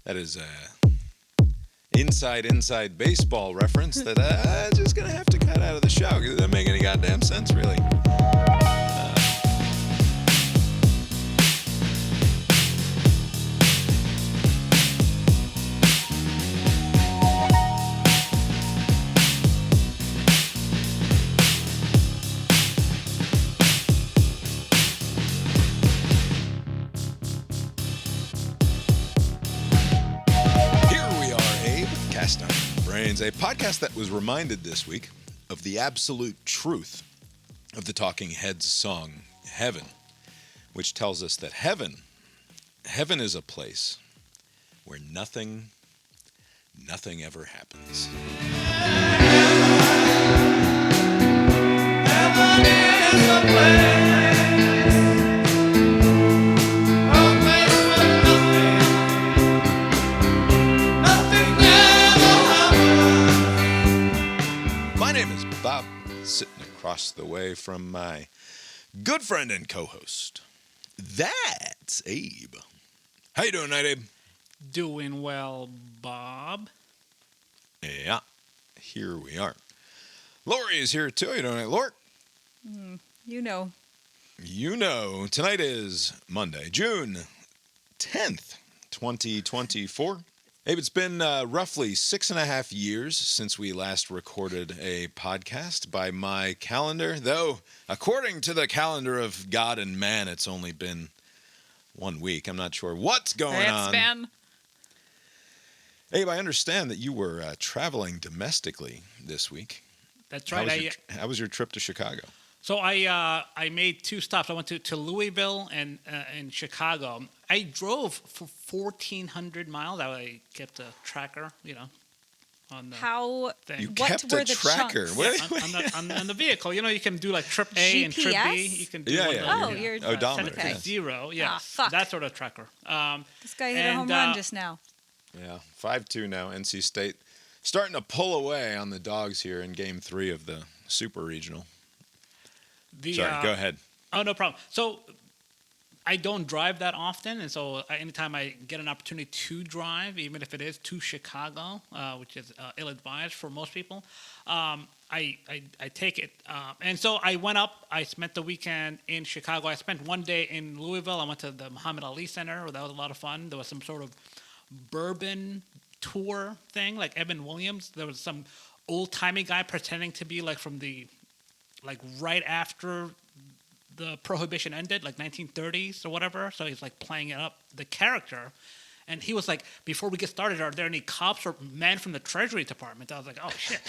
That is a inside baseball reference that I'm just going to have to cut out of the show because it doesn't make any goddamn sense, really. A podcast that was reminded this week of the absolute truth of the Talking Heads song, Heaven, which tells us that heaven is a place where nothing ever happens. Heaven is a place. Sitting across the way from my good friend and co-host, that's Abe. How you doing tonight, Abe? Doing well, Bob. Yeah, here we are. Lori is here too. How you doing tonight, Lori? You know. You know. Tonight is Monday, June 10th, 2024. Abe, it's been roughly 6.5 years since we last recorded a podcast by my calendar, though according to the calendar of God and man, it's only been 1 week. I'm not sure what's going on. Span. Abe, I understand that you were traveling domestically this week. That's right. How was your trip to Chicago? So I made 2 stops. I went to Louisville and Chicago. I drove for 1,400 miles. I kept a tracker, on the thing. You what kept were a the tracker? Chunks? On the vehicle. You can do like trip A and trip B. You can do you're odometer. Send it to 0. Yeah, fuck. that sort of tracker. This guy hit a home run just now. Yeah, 5-2 now. NC State starting to pull away on the Dogs here in Game 3 of the Super Regional. Sorry, go ahead. Oh, no problem. So I don't drive that often, and so anytime I get an opportunity to drive, even if it is to Chicago, which is ill-advised for most people, I take it. And so I went up. I spent the weekend in Chicago. I spent 1 day in Louisville. I went to the Muhammad Ali Center. That was a lot of fun. There was some sort of bourbon tour thing, like Evan Williams. There was some old-timey guy pretending to be like from the right after the Prohibition ended, like 1930s or whatever. So he's like playing it up, the character. And he was like, before we get started, are there any cops or men from the Treasury Department? I was like, oh, shit.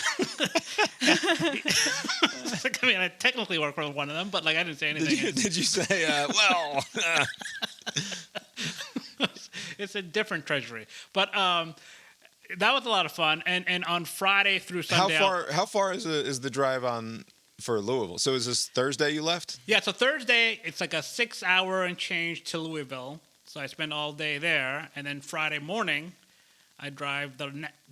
I technically work for one of them, but I didn't say anything. Did you say, well... It's a different Treasury. But that was a lot of fun. And on Friday through Sunday... How far is the drive on... for Louisville? So is this Thursday you left? Yeah, so Thursday, it's like a 6-hour and change to Louisville. So I spend all day there. And then Friday morning, I drive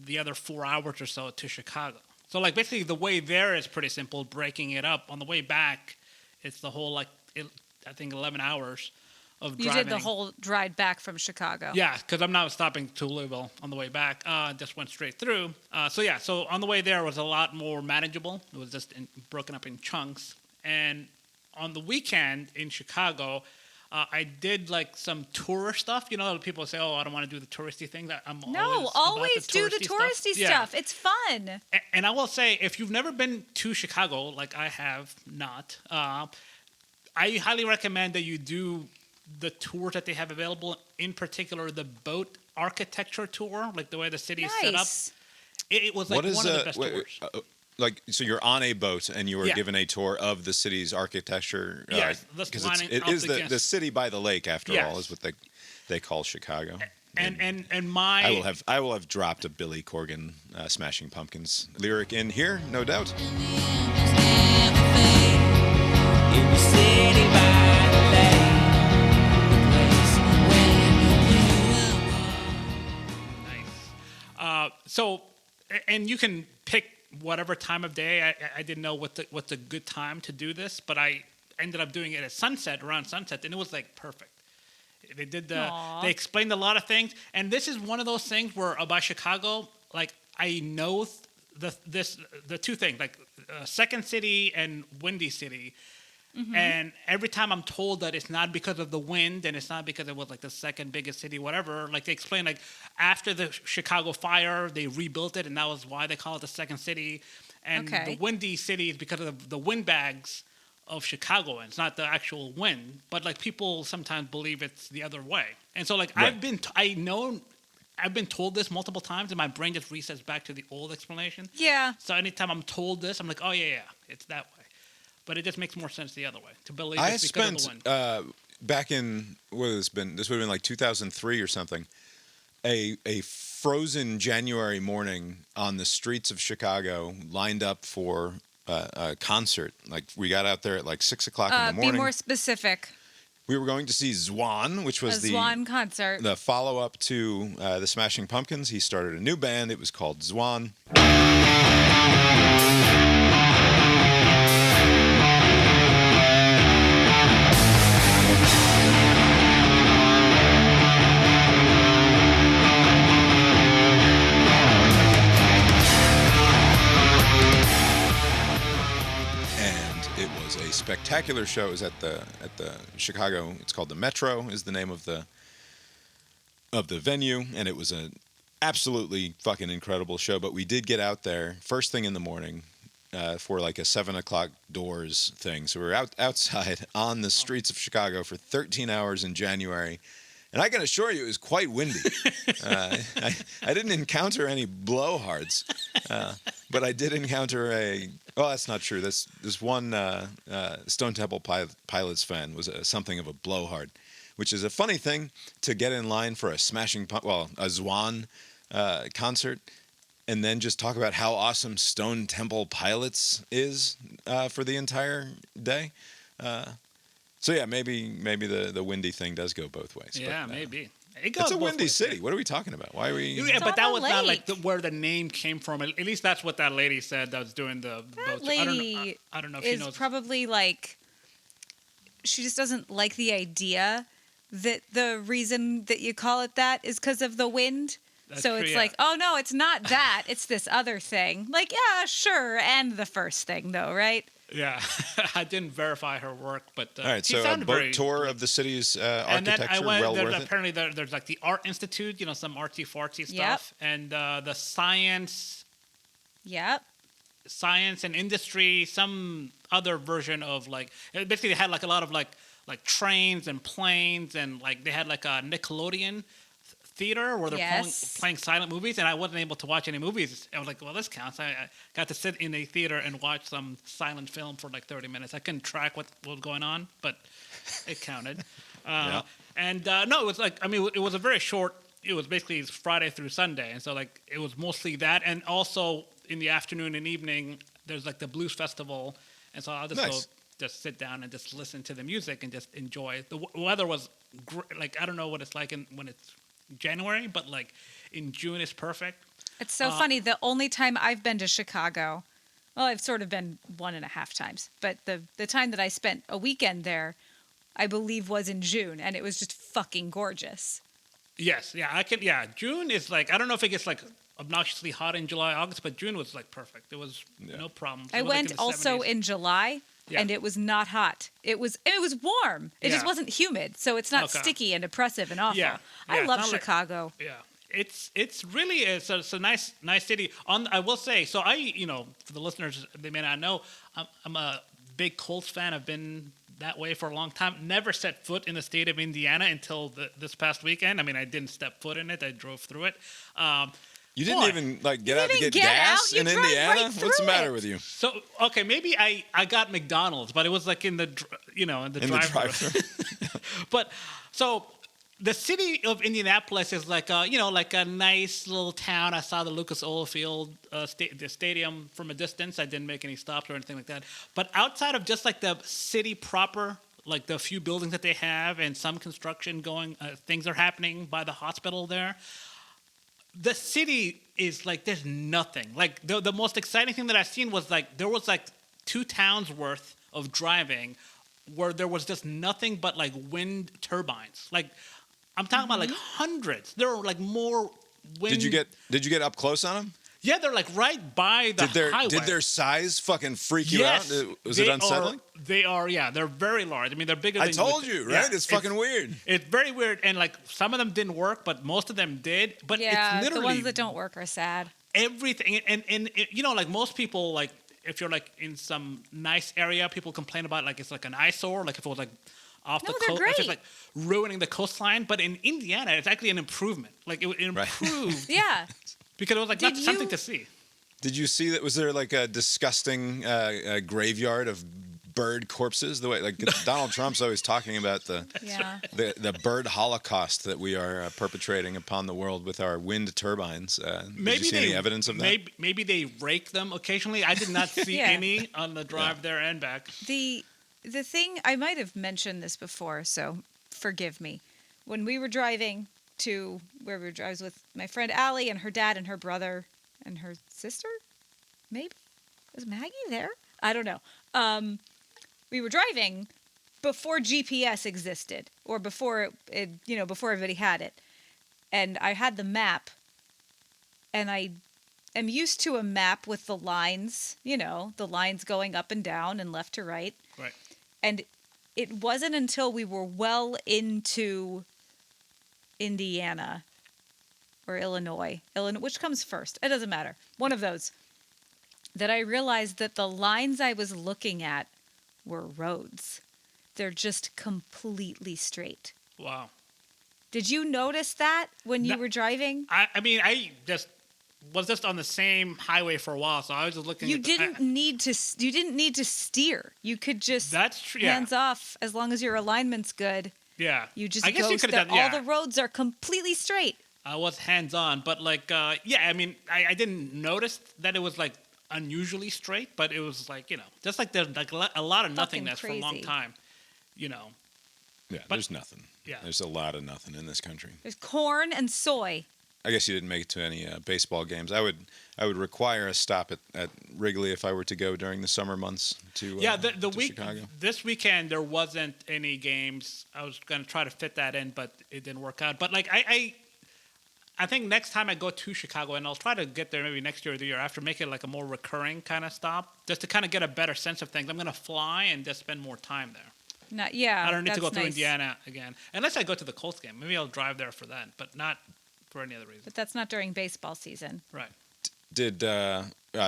the other 4 hours or so to Chicago. So basically the way there is pretty simple, breaking it up. On the way back, it's the whole, I think 11 hours of driving. You did the whole ride back from Chicago. Yeah, because I'm not stopping to Louisville on the way back. Just went straight through. So on the way there was a lot more manageable. It was just broken up in chunks. And on the weekend in Chicago, I did some tourist stuff. People say, "Oh, I don't want to do the touristy thing." Always do the touristy stuff. It's fun. And I will say, if you've never been to Chicago, like I have not, I highly recommend that you do the tours that they have available, in particular the boat architecture tour, the way the city is set up. It was one of the best tours. So you're on a boat and you were given a tour of the city's architecture. Because it is the city by the lake, after all, is what they call Chicago. I will have dropped a Billy Corgan Smashing Pumpkins lyric in here, no doubt. In the city by the lake. So, and you can pick whatever time of day. I didn't know what's a good time to do this, but I ended up doing it at sunset, around sunset, and it was perfect. They did they explained a lot of things, and this is one of those things where about Chicago, like I know the two things, like Second City and Windy City. And every time I'm told that it's not because of the wind and it's not because it was like the second biggest city, whatever, like they explain, like after the Chicago fire, they rebuilt it, and that was why they call it the second city. And the Windy City is because of the windbags of Chicago, and it's not the actual wind. But like people sometimes believe it's the other way. And so like I've been told this multiple times, and my brain just resets back to the old explanation. Yeah. So anytime I'm told this, I'm like, oh yeah, it's that way. But it just makes more sense the other way, to believe it's because of the wind. Back in, what has been, this would have been like 2003 or something, a frozen January morning on the streets of Chicago, lined up for a concert. Like, we got out there at like 6 o'clock in the morning. Be more specific. We were going to see Zwan, which was the Zwan concert. The follow-up to the Smashing Pumpkins. He started a new band. It was called Zwan. Spectacular show. It was at the Chicago. It's called the Metro. Is the name of the venue, and it was an absolutely fucking incredible show. But we did get out there first thing in the morning for like a 7 o'clock doors thing. So we were outside on the streets of Chicago for 13 hours in January. And I can assure you, it was quite windy. I didn't encounter any blowhards, but I did encounter well, that's not true. This one Stone Temple Pilots fan was something of a blowhard, which is a funny thing to get in line for a a Zwan concert, and then just talk about how awesome Stone Temple Pilots is for the entire day. So yeah, maybe the windy thing does go both ways. Yeah, but, maybe. It's a windy city. What are we talking about? Why are we? Yeah, but that was not like where the name came from. At least that's what that lady said that was doing the boat. Lady I don't know if she knows. Probably like she just doesn't like the idea that the reason that you call it that is because of the wind. That's so it's like, oh no, it's not that. It's this other thing. Like, yeah, sure, and the first thing though, right? Yeah, I didn't verify her work, but all right. So a boat tour of the city's architecture, and then I went, well worth it. Apparently, there's like the Art Institute, some artsy fartsy stuff, and the science. Yep. Science and industry, some other version of like basically they had like a lot of like trains and planes, and like they had like a Nickelodeon theater where they're playing silent movies, and I wasn't able to watch any movies. I was like, well, this counts. I got to sit in a theater and watch some silent film for like 30 minutes. I couldn't track what was going on, but it counted. And no, it was like, I mean, it was a very short, it was basically Friday through Sunday, and so like it was mostly that, and also in the afternoon and evening, there's like the blues festival, and so I'll just go just sit down and just listen to the music and just enjoy. The weather was like, I don't know what it's like when it's January, but like in June is perfect. It's so funny. The only time I've been to Chicago, well, I've sort of been 1.5 times, but the time that I spent a weekend there, I believe was in June, and it was just fucking gorgeous. Yes, yeah, June is like, I don't know if it gets like obnoxiously hot in July, August, but June was like perfect. It was no problem. I went like also 70s. In July. Yeah. And it was not hot. It was warm. It just wasn't humid, so it's not sticky and oppressive and awful. I love Chicago. It's really it's a nice city. I will say, so for the listeners, they may not know, I'm a big Colts fan. I've been that way for a long time. Never set foot in the state of Indiana until this past weekend. I mean, I didn't step foot in it. I drove through it. You didn't even get out to get gas in Indiana? What's the matter with you? So, okay, maybe I got McDonald's, but it was like in the drive-thru. But so the city of Indianapolis is like like a nice little town. I saw the Lucas Oil Field, the stadium from a distance. I didn't make any stops or anything like that. But outside of just like the city proper, like the few buildings that they have and some construction going, things are happening by the hospital there. The city is like, there's nothing. Like the most exciting thing that I've seen was like, there was like 2 towns worth of driving where there was just nothing but like wind turbines. Like I'm talking about like hundreds. There are like more wind. Did you get up close on them? Yeah, they're like right by the highway. Did their size fucking freak you out? Was it unsettling? They're very large. I mean, they're bigger than I told you, right? It's fucking weird. It's very weird. And like some of them didn't work, but most of them did. But yeah, it's literally the ones that don't work are sad. Everything. And you know, like most people, like if you're like in some nice area, people complain about like it's like an eyesore, like if it was like off the coast, it's just like ruining the coastline. But in Indiana, it's actually an improvement. Like it improved. Yeah. Because it was like not something to see. Did you see that? Was there like a disgusting graveyard of bird corpses? The way like Donald Trump's always talking about the bird holocaust that we are perpetrating upon the world with our wind turbines. Did you see any evidence of that? Maybe they rake them occasionally. I did not see any on the drive there and back. The thing, I might have mentioned this before, so forgive me. When we were driving to where we were, I was with my friend Allie and her dad and her brother and her sister, maybe? Was Maggie there? I don't know. We were driving before GPS existed, or before before everybody had it. And I had the map, and I am used to a map with the lines, the lines going up and down and left to right. Right. And it wasn't until we were well into Indiana or Illinois, which comes first? It doesn't matter. One of those. That I realized that the lines I was looking at were roads. They're just completely straight. Wow. Did you notice that when you were driving? I mean, I was just on the same highway for a while, so I was just looking. You didn't need to steer. You could just hands off as long as your alignment's good. Yeah. You just ghost that all the roads are completely straight. I was hands-on, but like, I mean, I didn't notice that it was like unusually straight, but it was like, just like there's like a lot of nothingness for a long time, Yeah, but there's nothing. Yeah. There's a lot of nothing in this country. There's corn and soy. I guess you didn't make it to any baseball games. I would require a stop at Wrigley if I were to go during the summer months to the week Chicago. This weekend there wasn't any games. I was going to try to fit that in, but it didn't work out. But like I think next time I go to Chicago, and I'll try to get there maybe next year or the year after, make it like a more recurring kind of stop, just to kind of get a better sense of things. I'm going to fly and just spend more time there. I don't need to go through Indiana again, unless I go to the Colts game. Maybe I'll drive there for that, but not for any other reason. But that's not during baseball season. Right. Did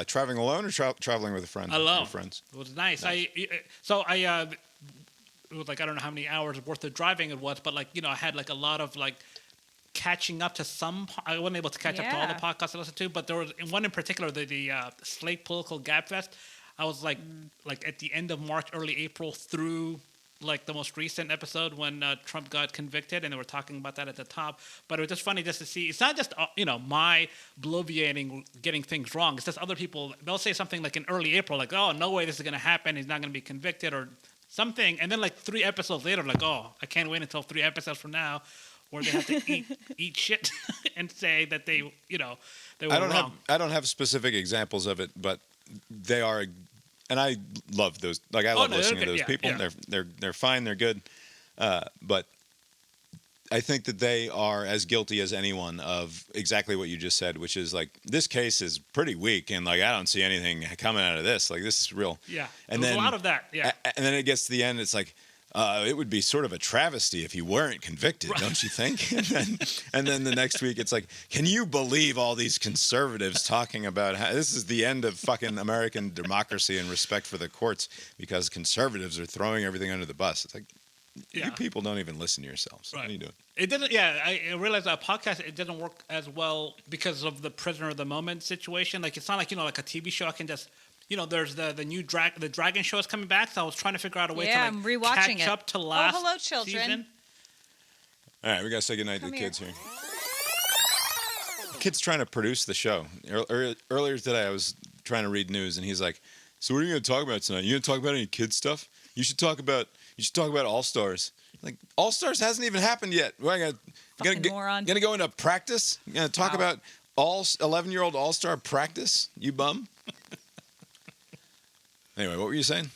traveling alone or traveling with a friend? Alone. Friends. It was nice. It was like, I don't know how many hours worth of driving it was, but like, I had like a lot of like catching up to some. I wasn't able to catch up to all the podcasts I listened to, but there was one in particular, the Slate Political Gabfest. I was like at the end of March, early April through like the most recent episode when Trump got convicted, and they were talking about that at the top. But it was just funny just to see. It's not just my bloviating, getting things wrong. It's just other people. They'll say something like in early April, like, "Oh, no way, this is going to happen. He's not going to be convicted," or something. And then like 3 episodes later, like, "Oh, I can't wait until 3 episodes from now, where they have to eat shit and say that they were wrong." I don't have specific examples of it, but they are. And I love those. Like I love listening to those people. Yeah. They're fine. They're good. But I think that they are as guilty as anyone of exactly what you just said, which is like this case is pretty weak, and like I don't see anything coming out of this. Like this is real. Yeah. And there's then a lot of that. Yeah. And then it gets to the end. It's like. It would be sort of a travesty if he weren't convicted, don't you think? and then the next week, it's like, can you believe all these conservatives talking about how this is the end of fucking American democracy and respect for the courts because conservatives are throwing everything under the bus? It's like, you people don't even listen to yourselves. Right. What are you doing? It didn't. Yeah, I realized that podcast it didn't work as well because of the prisoner of the moment situation. Like it's not like like a TV show. I can just. There's the new Dragon show is coming back, so I was trying to figure out a way to I'm rewatching catch up to last hello, children. season. All right, we got to say goodnight to the kids here. The kid's trying to produce the show. Earlier today, I was trying to read news, and he's like, "So what are you going to talk about tonight? You going to talk about any kid stuff? You should talk about All Stars. Like All Stars hasn't even happened yet. We're gonna go into practice. You're gonna talk about all 11-year-old All Star practice. You bum." Anyway, what were you saying?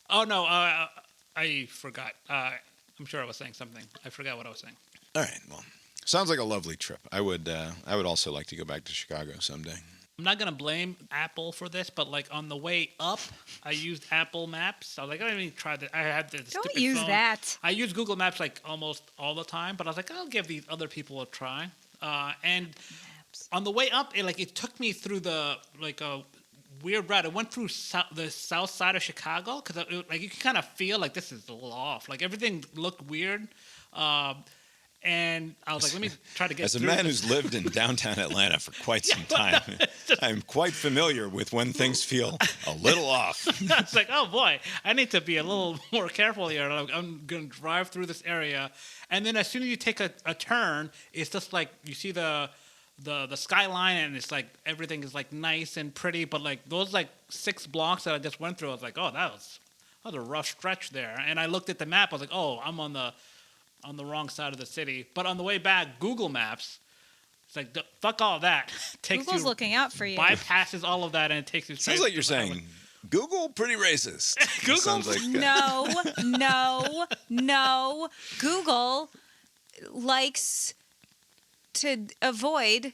Oh, no, I forgot. I'm sure I was saying something. I forgot what I was saying. All right. Well, sounds like a lovely trip. I would also like to go back to Chicago someday. I'm not gonna blame Apple for this, but like on the way up, I used Apple Maps. I was like, let me try that. I had this. Don't stupid use phone. that. I use Google Maps like almost all the time, but I was like, I'll give these other people a try. And on the way up, it took me through the a weird route. It went through the south side of Chicago because you can kind of feel like this is a little off. Like everything looked weird. And I was like, let me try to get As a through man this. who's lived in downtown Atlanta for quite some time, I'm quite familiar with when things feel a little off. It's like, oh boy, I need to be a little more careful here. I'm going to drive through this area. And then as soon as you take a turn, it's just like you see the skyline, and it's like everything is like nice and pretty. But like those 6 blocks that I just went through, I was like, oh, that was a rough stretch there. And I looked at the map. I was like, oh, I'm on the wrong side of the city. But on the way back, Google Maps, it's like, fuck all that. Google's looking out for you. Bypasses all of that, and it takes you straight. Sounds like to you're the saying highway. Google pretty racist. Google? Sounds like No. Google likes to avoid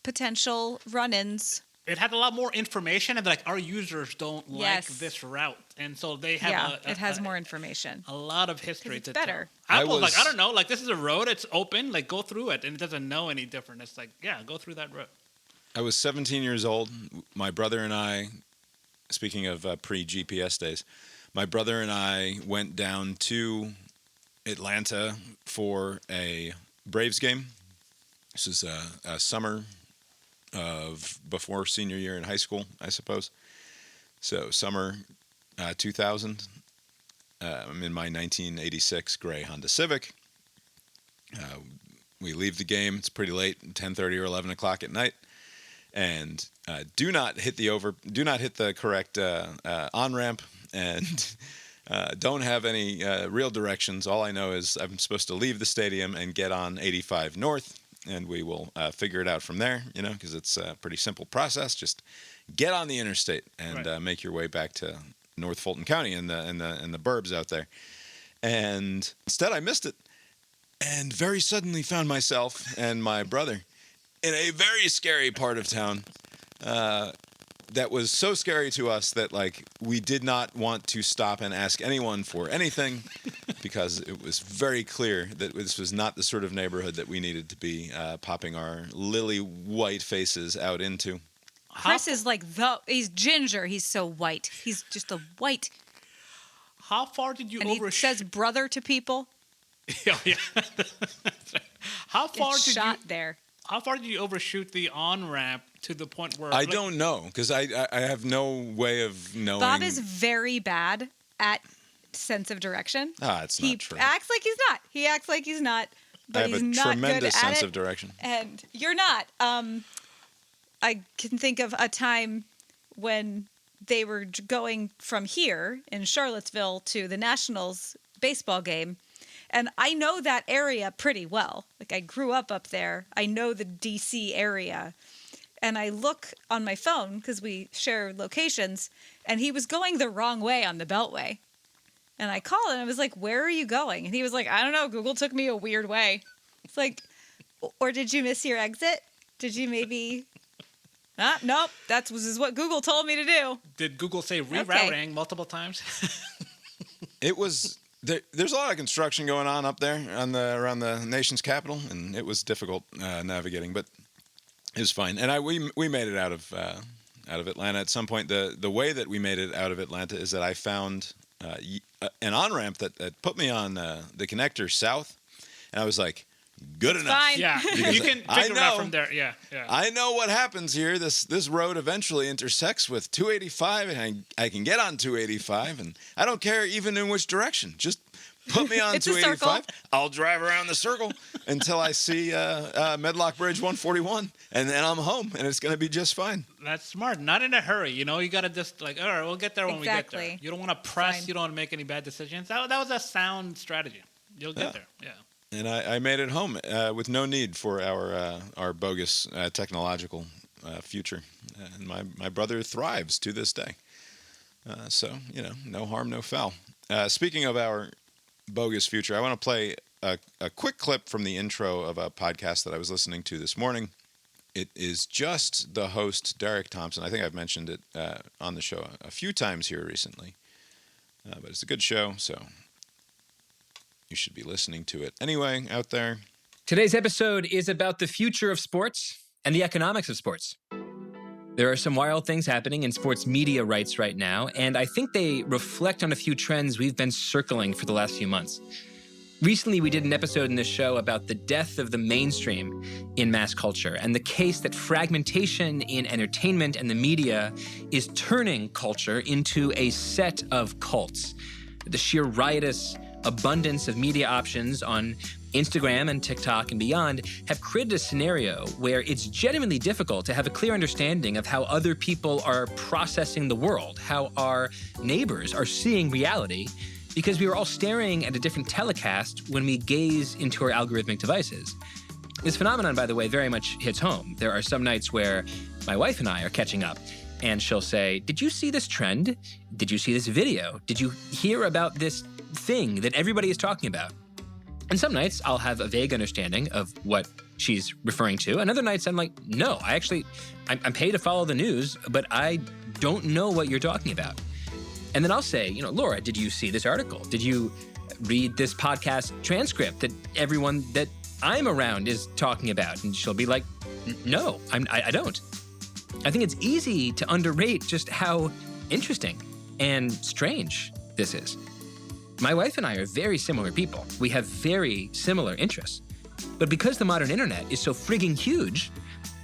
potential run-ins. It had a lot more information, and our users don't like Yes. this route, and so they have It has more information. a lot of history it's to better. tell. I Apple's was- I don't know, this is a road, it's open, go through it, and it doesn't know any different. It's like, yeah, go through that road. I was 17 years old. My brother and I, speaking of pre-GPS days, my brother and I went down to Atlanta for a Braves game. This is a summer of before senior year in high school, I suppose. So summer 2000. I'm in my 1986 gray Honda Civic. We leave the game. It's pretty late, 10:30 or 11 o'clock at night, and do not hit the correct on ramp, and don't have any real directions. All I know is I'm supposed to leave the stadium and get on 85 North. And we will figure it out from there, because it's a pretty simple process. Just get on the interstate and Right. make your way back to North Fulton County and the burbs out there. And instead, I missed it, and very suddenly found myself and my brother in a very scary part of town. That was so scary to us that we did not want to stop and ask anyone for anything, because it was very clear that this was not the sort of neighborhood that we needed to be popping our lily white faces out into. Chris is he's ginger. He's so white. He's just a white. How far did you And he says brother to people. yeah. How far Gets did shot you? there. How far did you overshoot the on ramp to the point where I don't know, because I have no way of knowing. Bob is very bad at sense of direction. It's He not true. acts like he's not. He acts like he's not. But I have he's a not tremendous good at sense it. of direction. And you're not. I can think of a time when they were going from here in Charlottesville to the Nationals baseball game. And I know that area pretty well. I grew up there. I know the DC area. And I look on my phone because we share locations, and he was going the wrong way on the Beltway. And I called and I was like, where are you going? And he was like, I don't know. Google took me a weird way. It's like, or did you miss your exit? Did you maybe... Nope. This is what Google told me to do. Did Google say rerouting multiple times? It was there's a lot of construction going on up there around the nation's capital, and it was difficult navigating, but it was fine. And we made it out of Atlanta at some point. The way that we made it out of Atlanta is that I found an on ramp that put me on the connector south, and I was like, good enough. Fine. Yeah, you can figure it out from there. Yeah. I know what happens here. This road eventually intersects with 285, and I can get on 285, and I don't care even in which direction. Just put me on It's a circle. 285. I'll drive around the circle until I see Medlock Bridge 141, and then I'm home, and it's going to be just fine. That's smart. Not in a hurry. You got to just all right, we'll get there when we get there. Exactly. You don't want to press. Fine. You don't want to make any bad decisions. That was a sound strategy. You'll get there. Yeah. And I made it home with no need for our bogus technological future. And my brother thrives to this day. So, no harm, no foul. Speaking of our bogus future, I want to play a quick clip from the intro of a podcast that I was listening to this morning. It is just the host, Derek Thompson. I think I've mentioned it on the show a few times here recently. But it's a good show, so you should be listening to it anyway out there. Today's episode is about the future of sports and the economics of sports. There are some wild things happening in sports media rights right now, and I think they reflect on a few trends we've been circling for the last few months. Recently, we did an episode in this show about the death of the mainstream in mass culture and the case that fragmentation in entertainment and the media is turning culture into a set of cults. The sheer riotous abundance of media options on Instagram and TikTok and beyond have created a scenario where it's genuinely difficult to have a clear understanding of how other people are processing the world, how our neighbors are seeing reality, because we are all staring at a different telecast when we gaze into our algorithmic devices. This phenomenon, by the way, very much hits home. There are some nights where my wife and I are catching up, and she'll say, "Did you see this trend? Did you see this video? Did you hear about this thing that everybody is talking about?" And some nights I'll have a vague understanding of what she's referring to. And other nights I'm like, no, I'm paid to follow the news, but I don't know what you're talking about. And then I'll say, Laura, did you see this article? Did you read this podcast transcript that everyone that I'm around is talking about? And she'll be like, no, I don't. I think it's easy to underrate just how interesting and strange this is. My wife and I are very similar people. We have very similar interests. But because the modern internet is so frigging huge,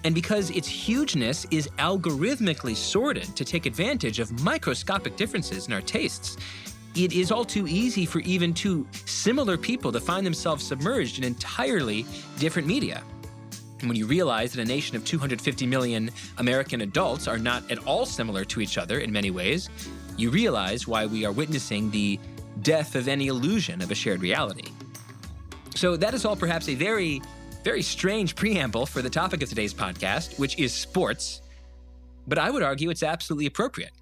and because its hugeness is algorithmically sorted to take advantage of microscopic differences in our tastes, it is all too easy for even two similar people to find themselves submerged in entirely different media. And when you realize that a nation of 250 million American adults are not at all similar to each other in many ways, you realize why we are witnessing the death of any illusion of a shared reality. So that is all perhaps a very, very strange preamble for the topic of today's podcast, which is sports, but I would argue it's absolutely appropriate.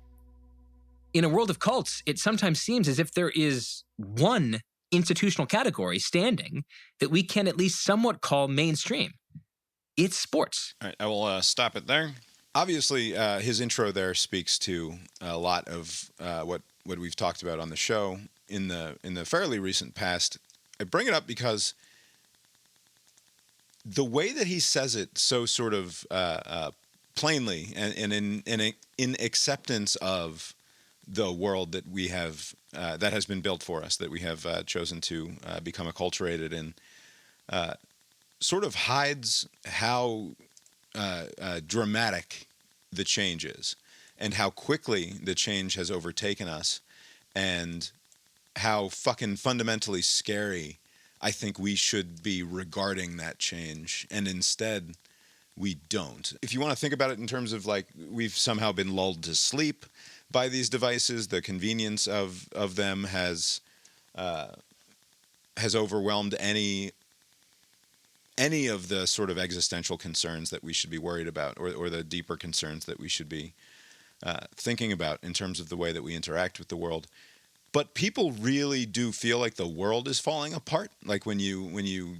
In a world of cults, it sometimes seems as if there is one institutional category standing that we can at least somewhat call mainstream. It's sports. All right, I will stop it there. Obviously, his intro there speaks to a lot of what we've talked about on the show in the fairly recent past. I bring it up because the way that he says it so sort of plainly and in acceptance of the world that we have that has been built for us, that we have chosen to become acculturated in, sort of hides how dramatic the change is and how quickly the change has overtaken us and how fucking fundamentally scary I think we should be regarding that change, and instead we don't. If you want to think about it in terms of like we've somehow been lulled to sleep by these devices, the convenience of them has overwhelmed any of the sort of existential concerns that we should be worried about, or the deeper concerns that we should be thinking about in terms of the way that we interact with the world. But people really do feel like the world is falling apart. Like when you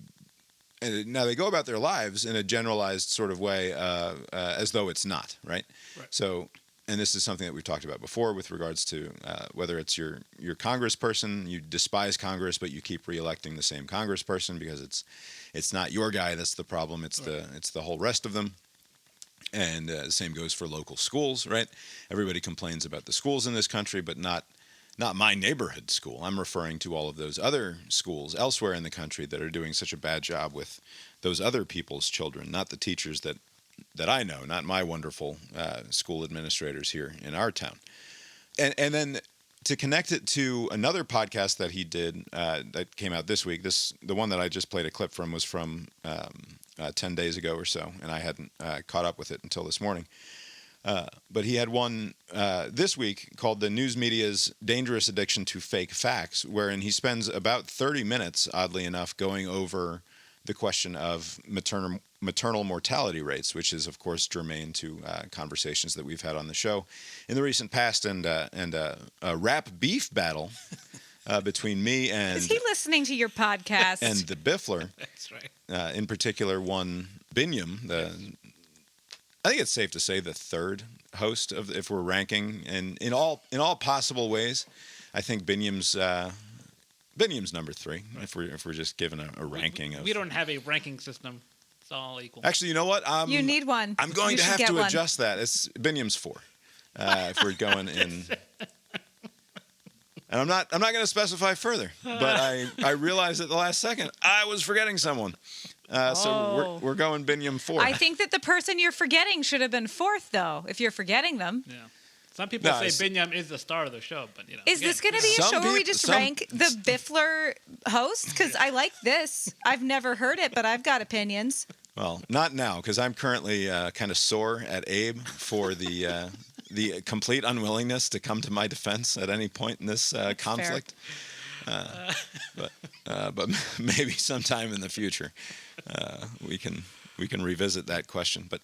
and now they go about their lives in a generalized sort of way, as though it's not, right? So, and this is something that we've talked about before with regards to whether it's your congressperson, you despise Congress, but you keep re-electing the same congressperson because it's not your guy that's the problem. It's the whole rest of them. And the same goes for local schools, right? Everybody complains about the schools in this country, but not my neighborhood school. I'm referring to all of those other schools elsewhere in the country that are doing such a bad job with those other people's children, not the teachers that I know, not my wonderful school administrators here in our town. And then to connect it to another podcast that he did that came out this week, the one that I just played a clip from was from 10 days ago or so, and I hadn't caught up with it until this morning. But he had one this week called The News Media's Dangerous Addiction to Fake Facts, wherein he spends about 30 minutes, oddly enough, going over the question of maternal mortality rates, which is, of course, germane to conversations that we've had on the show in the recent past, and a rap beef battle between me and Is he listening to your podcast? and the Biffler. That's right. In particular, one Binyam. I think it's safe to say the third host of, if we're ranking, and in all possible ways, I think Binyam's number 3. Right. If we're just given a ranking of. We don't have a ranking system. It's all equal. Actually, you know what? You need one. I'm going to have to adjust that. It's Binyam's 4. If we're going in. And I'm not going to specify further, but I realized at the last second I was forgetting someone. So we're going Binyam 4. I think that the person you're forgetting should have been 4th, though, if you're forgetting them. Yeah. Some people say Binyam is the star of the show, but Is this going to be a show where we just rank the Biffler host? Because I like this. I've never heard it, but I've got opinions. Well, not now, because I'm currently kind of sore at Abe for the complete unwillingness to come to my defense at any point in this conflict. But maybe sometime in the future we can revisit that question. But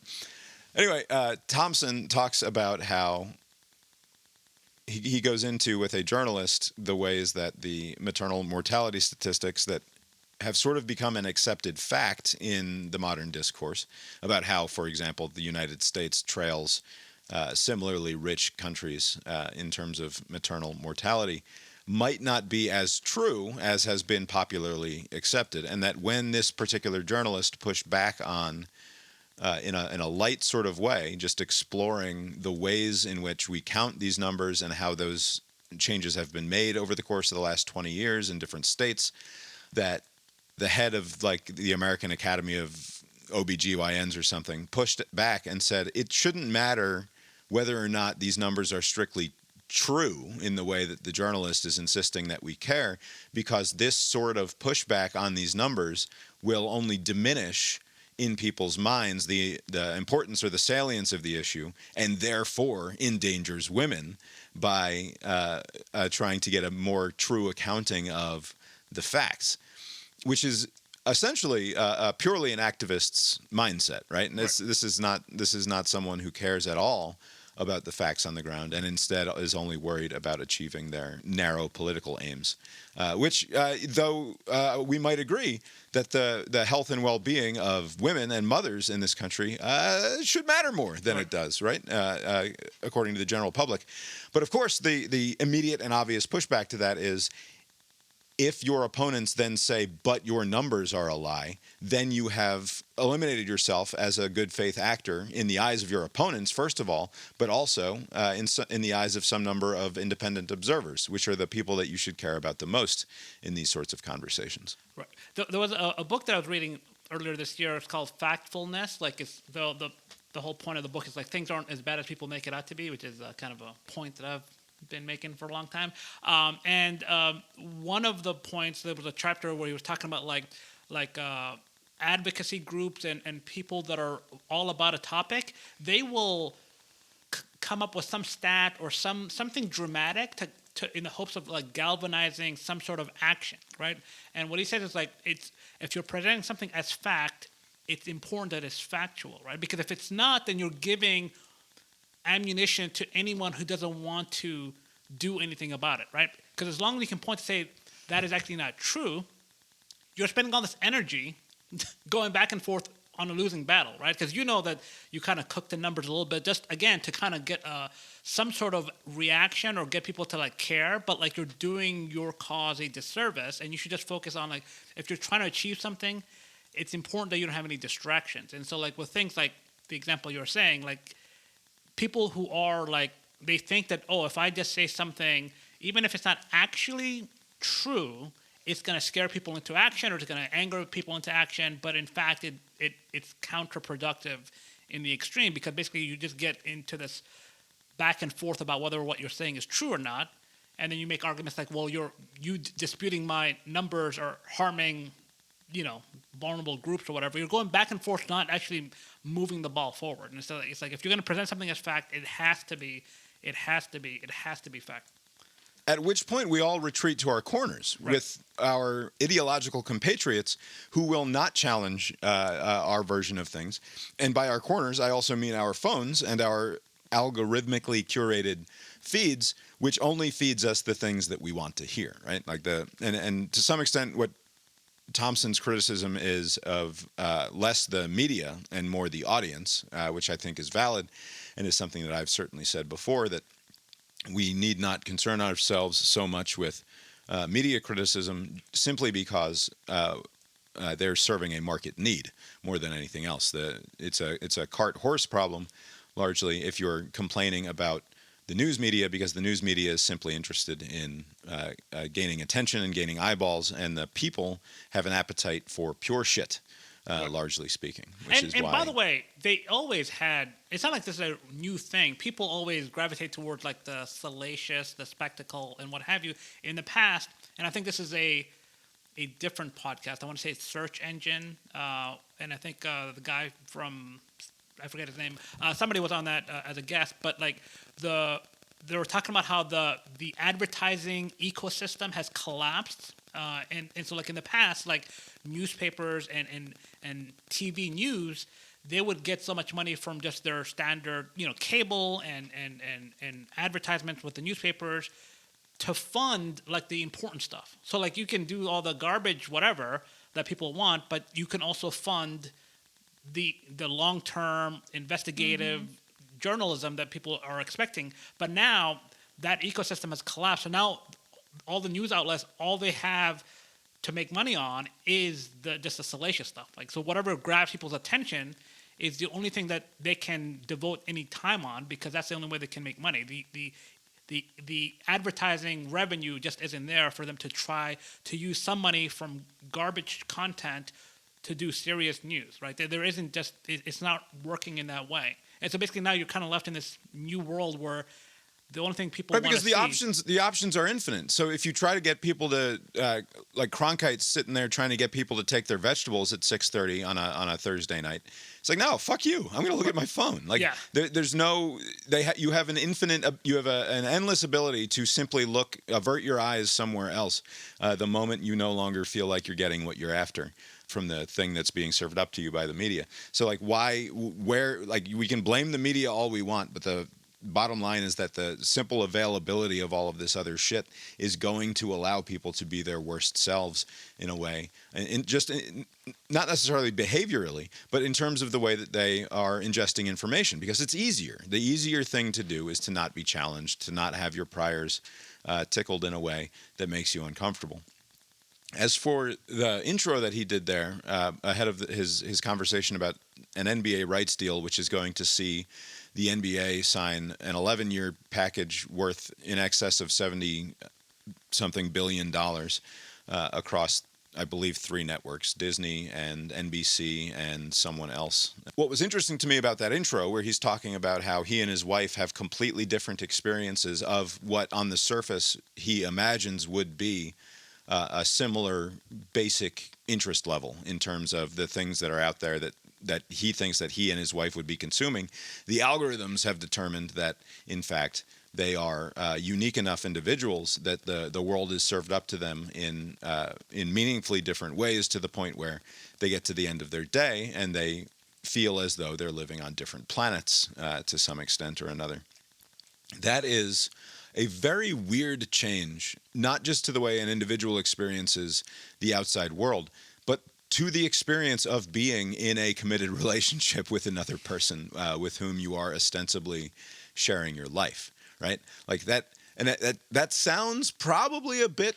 anyway, Thompson talks about how he goes into, with a journalist, the ways that the maternal mortality statistics that have sort of become an accepted fact in the modern discourse about how, for example, the United States trails similarly rich countries in terms of maternal mortality, might not be as true as has been popularly accepted, and that when this particular journalist pushed back on in a light sort of way, just exploring the ways in which we count these numbers and how those changes have been made over the course of the last 20 years in different states, that the head of like the American Academy of OBGYNs or something pushed back and said it shouldn't matter whether or not these numbers are strictly true in the way that the journalist is insisting that we care, because this sort of pushback on these numbers will only diminish in people's minds the importance or the salience of the issue, and therefore endangers women by trying to get a more true accounting of the facts, which is essentially purely an activist's mindset, right? And this is not someone who cares at all about the facts on the ground, and instead is only worried about achieving their narrow political aims, which, though we might agree that the health and well-being of women and mothers in this country should matter more than it does, right? According to the general public. But of course, the immediate and obvious pushback to that is, if your opponents then say, but your numbers are a lie, then you have eliminated yourself as a good faith actor in the eyes of your opponents, first of all, but also in the eyes of some number of independent observers, which are the people that you should care about the most in these sorts of conversations. Right. There was a book that I was reading earlier this year. It's called Factfulness. Like, it's the whole point of the book is like things aren't as bad as people make it out to be, which is kind of a point that I've been making for a long time. And one of the points, there was a chapter where he was talking about like advocacy groups and people that are all about a topic. They will come up with some stat or something dramatic to in the hopes of like galvanizing some sort of action, right? And what he says is like, if you're presenting something as fact, it's important that it's factual, right? Because if it's not, then you're giving ammunition to anyone who doesn't want to do anything about it, right? Because as long as you can point to say that is actually not true, you're spending all this energy going back and forth on a losing battle, right? Because you know that you kind of cook the numbers a little bit, just again to kind of get some sort of reaction or get people to like care, but like you're doing your cause a disservice, and you should just focus on like, if you're trying to achieve something, it's important that you don't have any distractions. And so like with things like the example you were saying, like people who are like, they think that, oh, if I just say something, even if it's not actually true, it's going to scare people into action or it's going to anger people into action. But in fact, it's counterproductive in the extreme, because basically you just get into this back and forth about whether what you're saying is true or not. And then you make arguments like, well, you disputing my numbers are harming, vulnerable groups or whatever. You're going back and forth, not actually moving the ball forward. And so it's like, if you're going to present something as fact, it has to be fact. At which point we all retreat to our corners with our ideological compatriots who will not challenge our version of things. And by our corners, I also mean our phones and our algorithmically curated feeds, which only feeds us the things that we want to hear, right? Like and to some extent, what Thompson's criticism is of less the media and more the audience, which I think is valid and is something that I've certainly said before, that we need not concern ourselves so much with media criticism simply because they're serving a market need more than anything else. It's a cart-horse problem, largely, if you're complaining about the news media, because the news media is simply interested in gaining attention and gaining eyeballs, and the people have an appetite for pure shit, largely speaking. Which is why. By the way, they always had. It's not like this is a new thing. People always gravitate towards like the salacious, the spectacle, and what have you in the past. And I think this is a different podcast. I want to say it's Search Engine, and I think the guy from, I forget his name. Somebody was on that as a guest, but like they were talking about how the advertising ecosystem has collapsed, and so like in the past, like newspapers and TV news, they would get so much money from just their standard, cable and advertisements with the newspapers to fund like the important stuff. So like you can do all the garbage, whatever that people want, but you can also fund the long-term investigative journalism that people are expecting. But now that ecosystem has collapsed. So now all the news outlets, all they have to make money on is just the salacious stuff. Like, so whatever grabs people's attention is the only thing that they can devote any time on, because that's the only way they can make money. The advertising revenue just isn't there for them to try to use some money from garbage content to do serious news, right? There isn't just, it's not working in that way. And so basically now you're kind of left in this new world where the only thing people want to see... Because the options are infinite. So if you try to get people to, like Cronkite's sitting there trying to get people to take their vegetables at 6:30 on a Thursday night, it's like, no, fuck you. I'm going to look at my phone. Like, there's no... you have an infinite... You have an endless ability to simply avert your eyes somewhere else the moment you no longer feel like you're getting what you're after from the thing that's being served up to you by the media. So, like, we can blame the media all we want, but the bottom line is that the simple availability of all of this other shit is going to allow people to be their worst selves in a way, and not necessarily behaviorally, but in terms of the way that they are ingesting information, because it's easier. The easier thing to do is to not be challenged, to not have your priors tickled in a way that makes you uncomfortable. As for the intro that he did there, ahead of his conversation about an NBA rights deal, which is going to see the NBA sign an 11-year package worth in excess of $70-something billion across, I believe, 3 networks, Disney and NBC and someone else. What was interesting to me about that intro, where he's talking about how he and his wife have completely different experiences of what on the surface he imagines would be a similar basic interest level in terms of the things that are out there that he thinks that he and his wife would be consuming. The algorithms have determined that, in fact, they are unique enough individuals that the world is served up to them in meaningfully different ways, to the point where they get to the end of their day and they feel as though they're living on different planets to some extent or another. That is a very weird change, not just to the way an individual experiences the outside world, but to the experience of being in a committed relationship with another person with whom you are ostensibly sharing your life, right? Like that, and that sounds probably a bit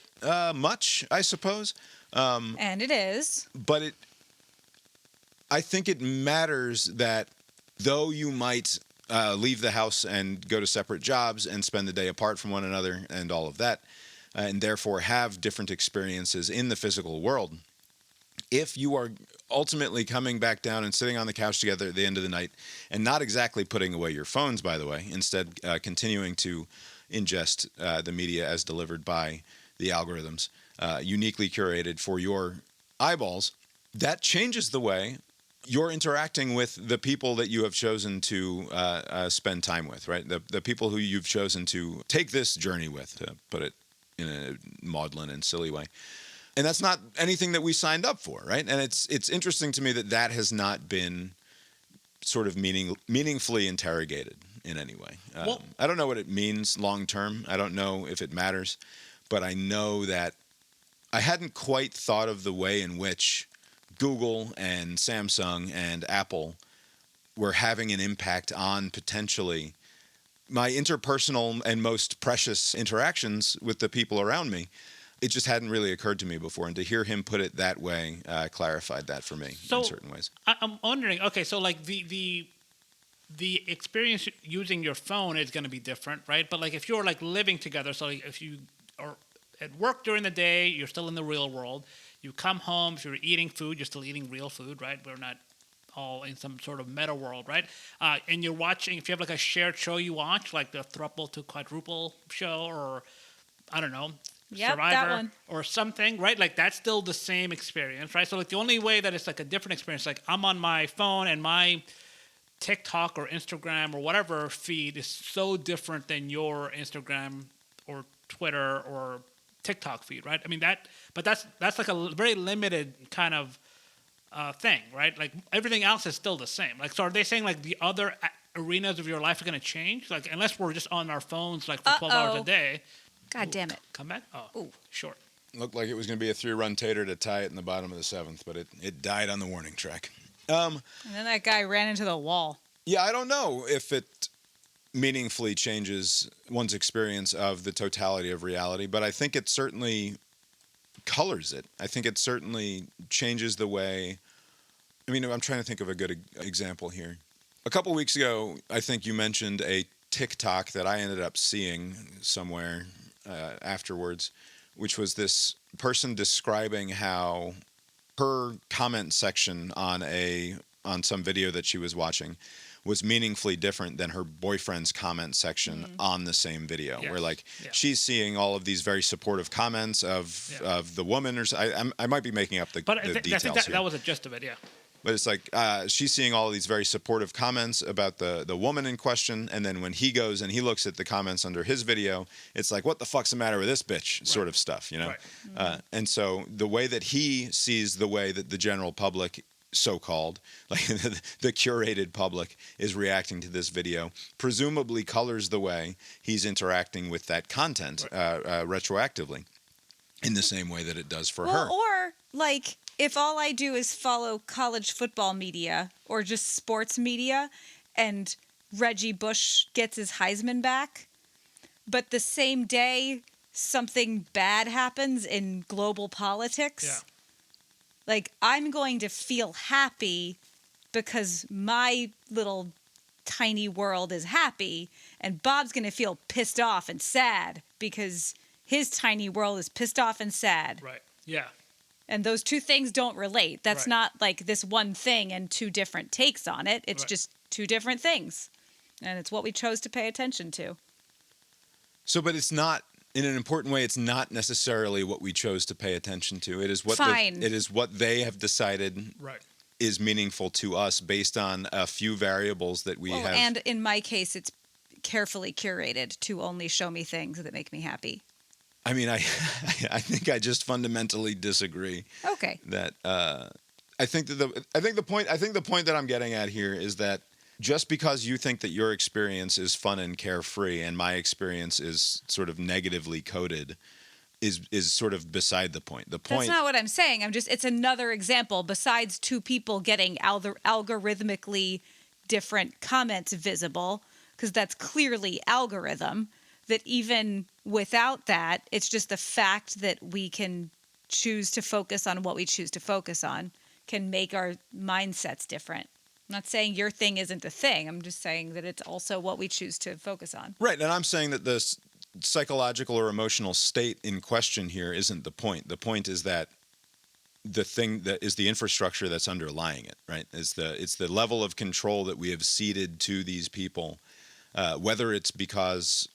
much, I suppose. And it is. But I think it matters that though you might leave the house and go to separate jobs and spend the day apart from one another and all of that, and therefore have different experiences in the physical world, if you are ultimately coming back down and sitting on the couch together at the end of the night and not exactly putting away your phones, by the way, instead continuing to ingest the media as delivered by the algorithms, uniquely curated for your eyeballs, that changes the way you're interacting with the people that you have chosen to spend time with, right? The people who you've chosen to take this journey with, to put it in a maudlin and silly way. And that's not anything that we signed up for, right? And it's interesting to me that has not been sort of meaningfully interrogated in any way. I don't know what it means long term. I don't know if it matters, but I know that I hadn't quite thought of the way in which Google and Samsung and Apple were having an impact on potentially my interpersonal and most precious interactions with the people around me. It just hadn't really occurred to me before, and to hear him put it that way clarified that for me in certain ways. I'm wondering, okay, so like the experience using your phone is going to be different, right? But like if you're like living together, so like if you are at work during the day, you're still in the real world. You come home, if you're eating food, you're still eating real food, right? We're not all in some sort of meta world, right? And you're watching, if you have like a shared show you watch, like the thruple to quadruple show, or I don't know, Survivor that one. or something, right? Like that's still the same experience, right? So like the only way that it's like a different experience, like I'm on my phone and my TikTok or Instagram or whatever feed is so different than your Instagram or Twitter or TikTok feed, right? I mean but that's like a very limited kind of thing, right? Like everything else is still the same. Like, so are they saying like the other arenas of your life are going to change? Like, unless we're just on our phones like for 12 hours a day. God damn it. Come back? Oh, Ooh. Short. Looked like it was going to be a 3-run tater to tie it in the bottom of the 7th, but it died on the warning track. And then that guy ran into the wall. Yeah, I don't know if it meaningfully changes one's experience of the totality of reality, but I think it certainly colors it. I think it certainly changes the way. I mean, I'm trying to think of a good example here. A couple weeks ago, I think you mentioned a TikTok that I ended up seeing somewhere afterwards, which was this person describing how her comment section on some video that she was watching was meaningfully different than her boyfriend's comment section on the same video. Yes. Where like she's seeing all of these very supportive comments of the woman, or I might be making up the details I think here. that was the gist of it. Yeah. But it's like she's seeing all of these very supportive comments about the woman in question, and then when he goes and he looks at the comments under his video, it's like, what the fuck's the matter with this bitch, sort of stuff, you know? Right. And so the way that he sees the way that the general public, so-called, like the curated public, is reacting to this video, presumably colors the way he's interacting with that content retroactively, in the same way that it does for her. Or like, if all I do is follow college football media or just sports media and Reggie Bush gets his Heisman back, but the same day something bad happens in global politics, like I'm going to feel happy because my little tiny world is happy, and Bob's going to feel pissed off and sad because his tiny world is pissed off and sad. Right. Yeah. And those two things don't relate. That's not like this one thing and two different takes on it. It's just two different things. And it's what we chose to pay attention to. So, but it's not, in an important way, it's not necessarily what we chose to pay attention to. It is what it is what they have decided is meaningful to us based on a few variables that we have. And in my case, it's carefully curated to only show me things that make me happy. I mean, I think I just fundamentally disagree. Okay. That I think the point that I'm getting at here is that just because you think that your experience is fun and carefree and my experience is sort of negatively coded is sort of beside the point. The point. That's not what I'm saying. It's another example besides two people getting algorithmically different comments visible, because that's clearly algorithm. That even without that, it's just the fact that we can choose to focus on what we choose to focus on can make our mindsets different. I'm not saying your thing isn't a thing. I'm just saying that it's also what we choose to focus on. Right, and I'm saying that the psychological or emotional state in question here isn't the point. The point is that the thing that is the infrastructure that's underlying it, right? It's the level of control that we have ceded to these people, whether it's because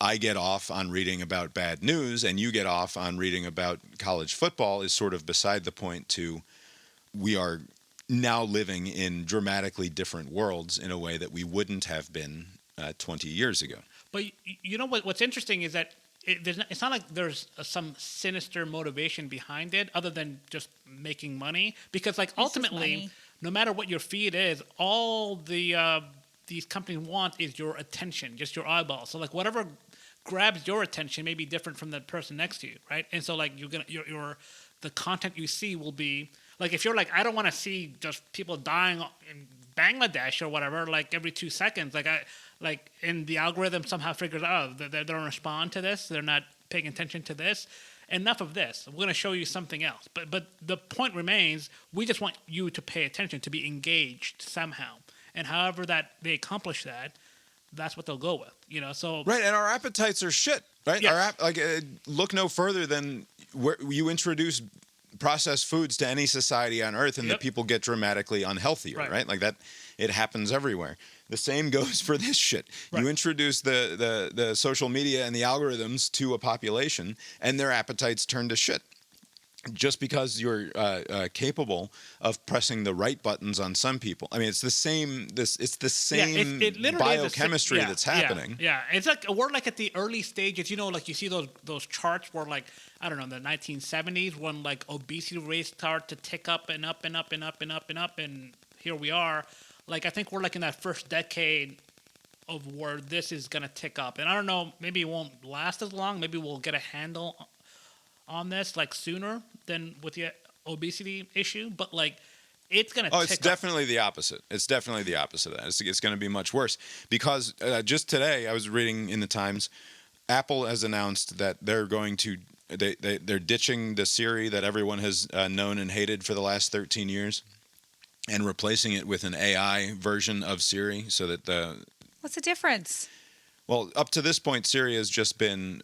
I get off on reading about bad news and you get off on reading about college football is sort of beside the point to we are now living in dramatically different worlds in a way that we wouldn't have been 20 years ago. But you know what's interesting is that it's not like there's some sinister motivation behind it other than just making money. Because like ultimately no matter what your feed is, all these companies want is your attention, just your eyeball. So like whatever grabs your attention may be different from the person next to you, right? And so like the content you see will be like, if you're like, I don't want to see just people dying in Bangladesh or whatever, like every 2 seconds, and the algorithm somehow figures out that they don't respond to this, they're not paying attention to this. Enough of this. We're going to show you something else. But the point remains, we just want you to pay attention, to be engaged somehow. And however that they accomplish that, that's what they'll go with. So right, and our appetites are shit, right? Yes. Look no further than where you introduce processed foods to any society on earth, and the people get dramatically unhealthier, right? Like that, it happens everywhere. The same goes for this shit. Right. You introduce the social media and the algorithms to a population, and their appetites turn to shit. Just because you're capable of pressing the right buttons on some people. I mean, it's the same. It's the same biochemistry that's happening. Yeah, it's like we're like at the early stages. Like you see those charts where like, I don't know, in the 1970s when like obesity rates start to tick up and up and up and up and up and up, and here we are. Like I think we're like in that first decade of where this is gonna tick up, and I don't know, maybe it won't last as long. Maybe we'll get a handle on this like sooner than with the obesity issue, but like it's going to it's definitely the opposite. It's definitely the opposite of that. It's going to be much worse because just today I was reading in the Times, Apple has announced that they're going to they're ditching the Siri that everyone has known and hated for the last 13 years and replacing it with an AI version of Siri so that What's the difference? Well, up to this point, Siri has just been,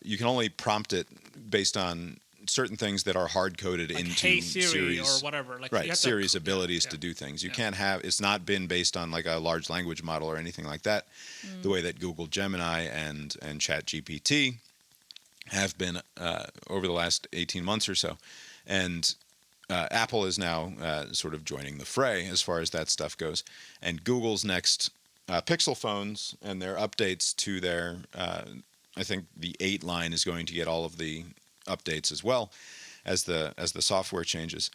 you can only prompt it based on certain things that are hard-coded like, into hey Siri Siri's, or whatever. Like, right, Siri's abilities to do things. You can't have, it's not been based on like a large language model or anything like that, the way that Google Gemini and ChatGPT have been over the last 18 months or so. And Apple is now sort of joining the fray as far as that stuff goes. And Google's next Pixel phones and their updates to their, I think the 8 line is going to get all of the updates as well as the software changes,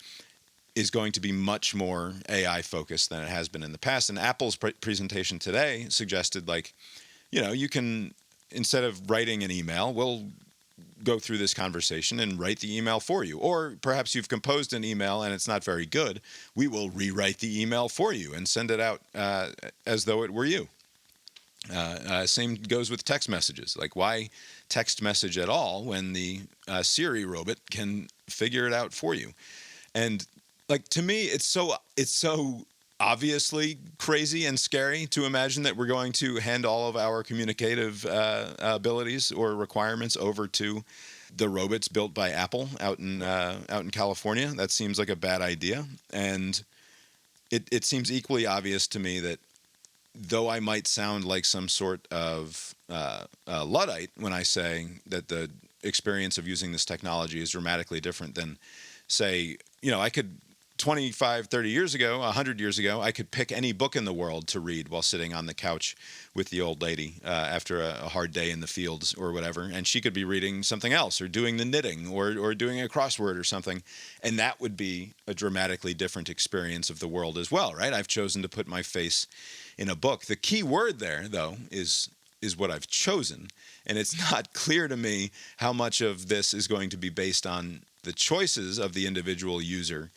is going to be much more AI focused than it has been in the past. And Apple's presentation today suggested like, you can, instead of writing an email, we'll go through this conversation and write the email for you. Or perhaps you've composed an email and it's not very good. We will rewrite the email for you and send it out as though it were you. Same goes with text messages. Like, why text message at all when the Siri robot can figure it out for you? And like, to me, it's so obviously crazy and scary to imagine that we're going to hand all of our communicative abilities or requirements over to the robots built by Apple out in California. That seems like a bad idea. And it seems equally obvious to me that though I might sound like some sort of Luddite when I say that the experience of using this technology is dramatically different than, say, I could 25, 30 years ago, 100 years ago, I could pick any book in the world to read while sitting on the couch with the old lady after a hard day in the fields or whatever. And she could be reading something else or doing the knitting or doing a crossword or something. And that would be a dramatically different experience of the world as well, right? I've chosen to put my face in a book. The key word there, though, is what I've chosen. And it's not clear to me how much of this is going to be based on the choices of the individual user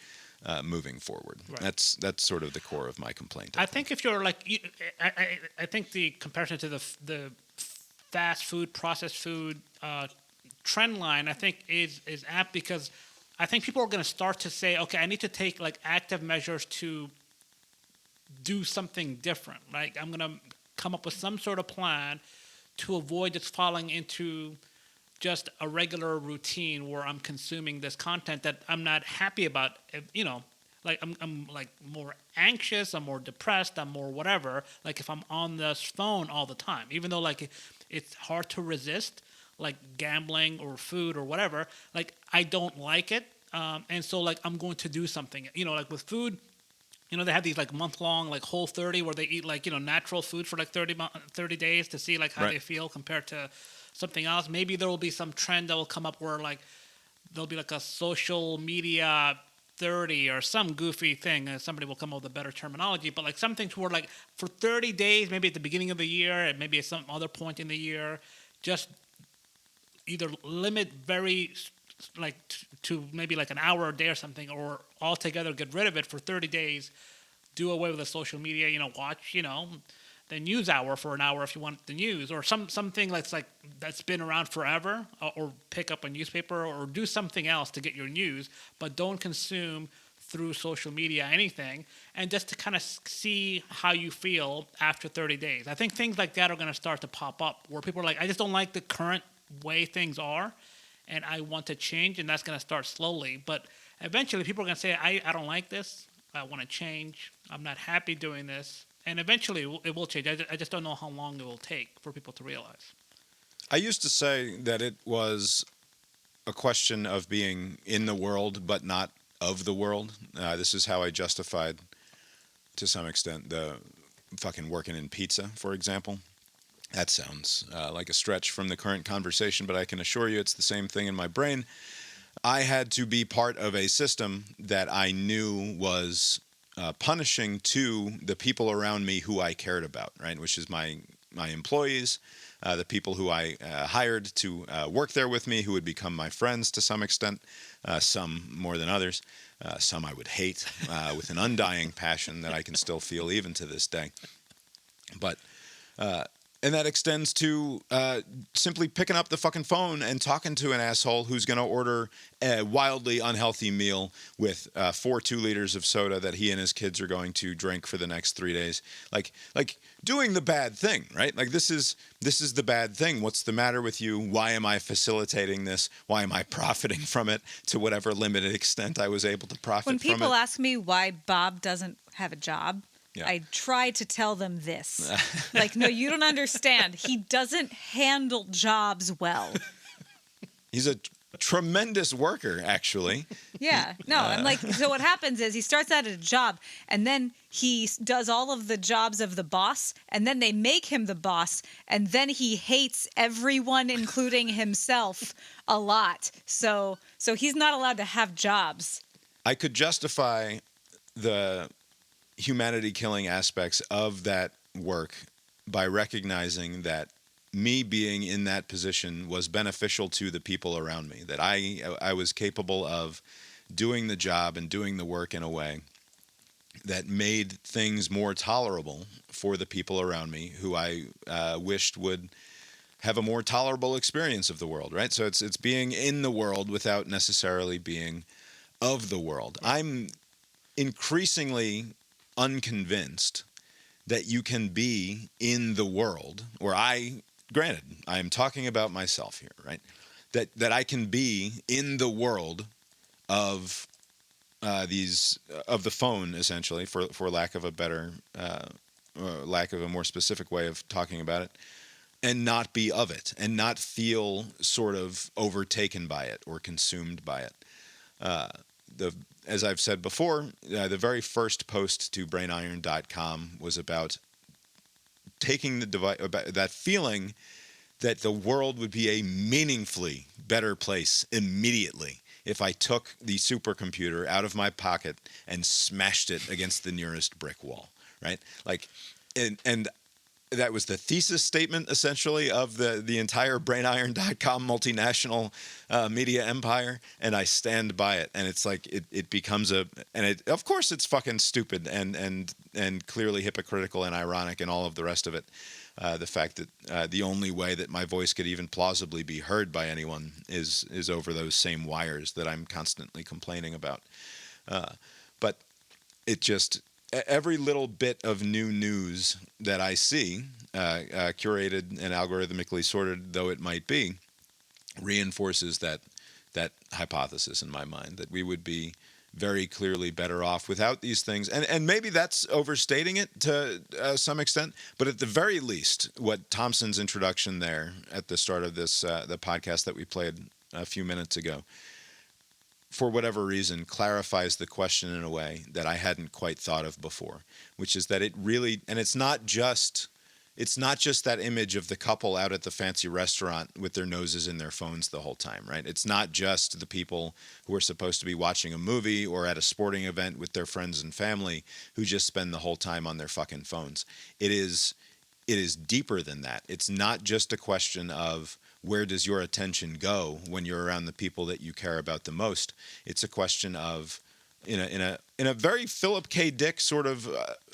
moving forward. Right. That's sort of the core of my complaint. I think if you're like, I think the comparison to the fast food, processed food trend line, I think is apt, because I think people are going to start to say, okay, I need to take like active measures to do something different. Like, I'm going to come up with some sort of plan to avoid just falling into just a regular routine where I'm consuming this content that I'm not happy about. Like I'm like more anxious, I'm more depressed, I'm more whatever. Like if I'm on this phone all the time, even though like it's hard to resist, like gambling or food or whatever, like I don't like it. And so like I'm going to do something, like with food, they have these like month-long like Whole30 where they eat like, natural food for like 30 days to see like how they feel compared to something else. Maybe there will be some trend that will come up where like there'll be like a social media 30 or some goofy thing. Somebody will come up with a better terminology, but like something toward like for 30 days, maybe at the beginning of the year, and maybe at some other point in the year, just either limit very like to maybe like an hour a day or something, or altogether get rid of it for 30 days. Do away with the social media. Watch the news hour for an hour if you want the news, or something that's been around forever, or pick up a newspaper, or do something else to get your news, but don't consume through social media anything, and just to kind of see how you feel after 30 days. I think things like that are going to start to pop up where people are like, I just don't like the current way things are, and I want to change, and that's going to start slowly. But eventually people are going to say, I don't like this. I want to change. I'm not happy doing this. And eventually it will change. I just don't know how long it will take for people to realize. I used to say that it was a question of being in the world but not of the world. This is how I justified, to some extent, the fucking working in pizza, for example. That sounds like a stretch from the current conversation, but I can assure you it's the same thing in my brain. I had to be part of a system that I knew was punishing to the people around me who I cared about, right? Which is my employees, the people who I hired to work there with me, who would become my friends to some extent, some more than others, some I would hate with an undying passion that I can still feel even to this day. But and that extends to simply picking up the fucking phone and talking to an asshole who's going to order a wildly unhealthy meal with 4 2-liters of soda that he and his kids are going to drink for the next 3 days. Like doing the bad thing, right? Like this is the bad thing. What's the matter with you? Why am I facilitating this? Why am I profiting from it to whatever limited extent I was able to profit from it? When people ask me why Bob doesn't have a job, yeah. I try to tell them this. Like, no, you don't understand. He doesn't handle jobs well. He's a tremendous worker, actually. Yeah. No, I'm like, so what happens is he starts out at a job, and then he does all of the jobs of the boss, and then they make him the boss, and then he hates everyone, including himself, a lot. So he's not allowed to have jobs. I could justify the humanity-killing aspects of that work by recognizing that me being in that position was beneficial to the people around me, that I was capable of doing the job and doing the work in a way that made things more tolerable for the people around me who I wished would have a more tolerable experience of the world, right? So it's being in the world without necessarily being of the world. I'm increasingly unconvinced that you can be in the world, or granted, I am talking about myself here, right? That I can be in the world of of the phone, essentially, for lack of a better, lack of a more specific way of talking about it, and not be of it, and not feel sort of overtaken by it or consumed by it. As I've said before, the very first post to brainiron.com was about taking the device, about that feeling that the world would be a meaningfully better place immediately if I took the supercomputer out of my pocket and smashed it against the nearest brick wall, right? Like, and that was the thesis statement, essentially, of the entire brainiron.com multinational media empire, and I stand by it. And it's like it becomes of course it's fucking stupid and clearly hypocritical and ironic and all of the rest of it. The fact that the only way that my voice could even plausibly be heard by anyone is over those same wires that I'm constantly complaining about. But it just... every little bit of new news that I see, curated and algorithmically sorted though it might be, reinforces that hypothesis in my mind, that we would be very clearly better off without these things. And maybe that's overstating it to some extent, but at the very least, what Thompson's introduction there at the start of this the podcast that we played a few minutes ago, for whatever reason, clarifies the question in a way that I hadn't quite thought of before, which is that it really, and it's not just it's not just that image of the couple out at the fancy restaurant with their noses in their phones the whole time, right? It's not just the people who are supposed to be watching a movie or at a sporting event with their friends and family who just spend the whole time on their fucking phones. It is deeper than that. It's not just a question of where does your attention go when you're around the people that you care about the most. It's a question of, in a very Philip K. Dick sort of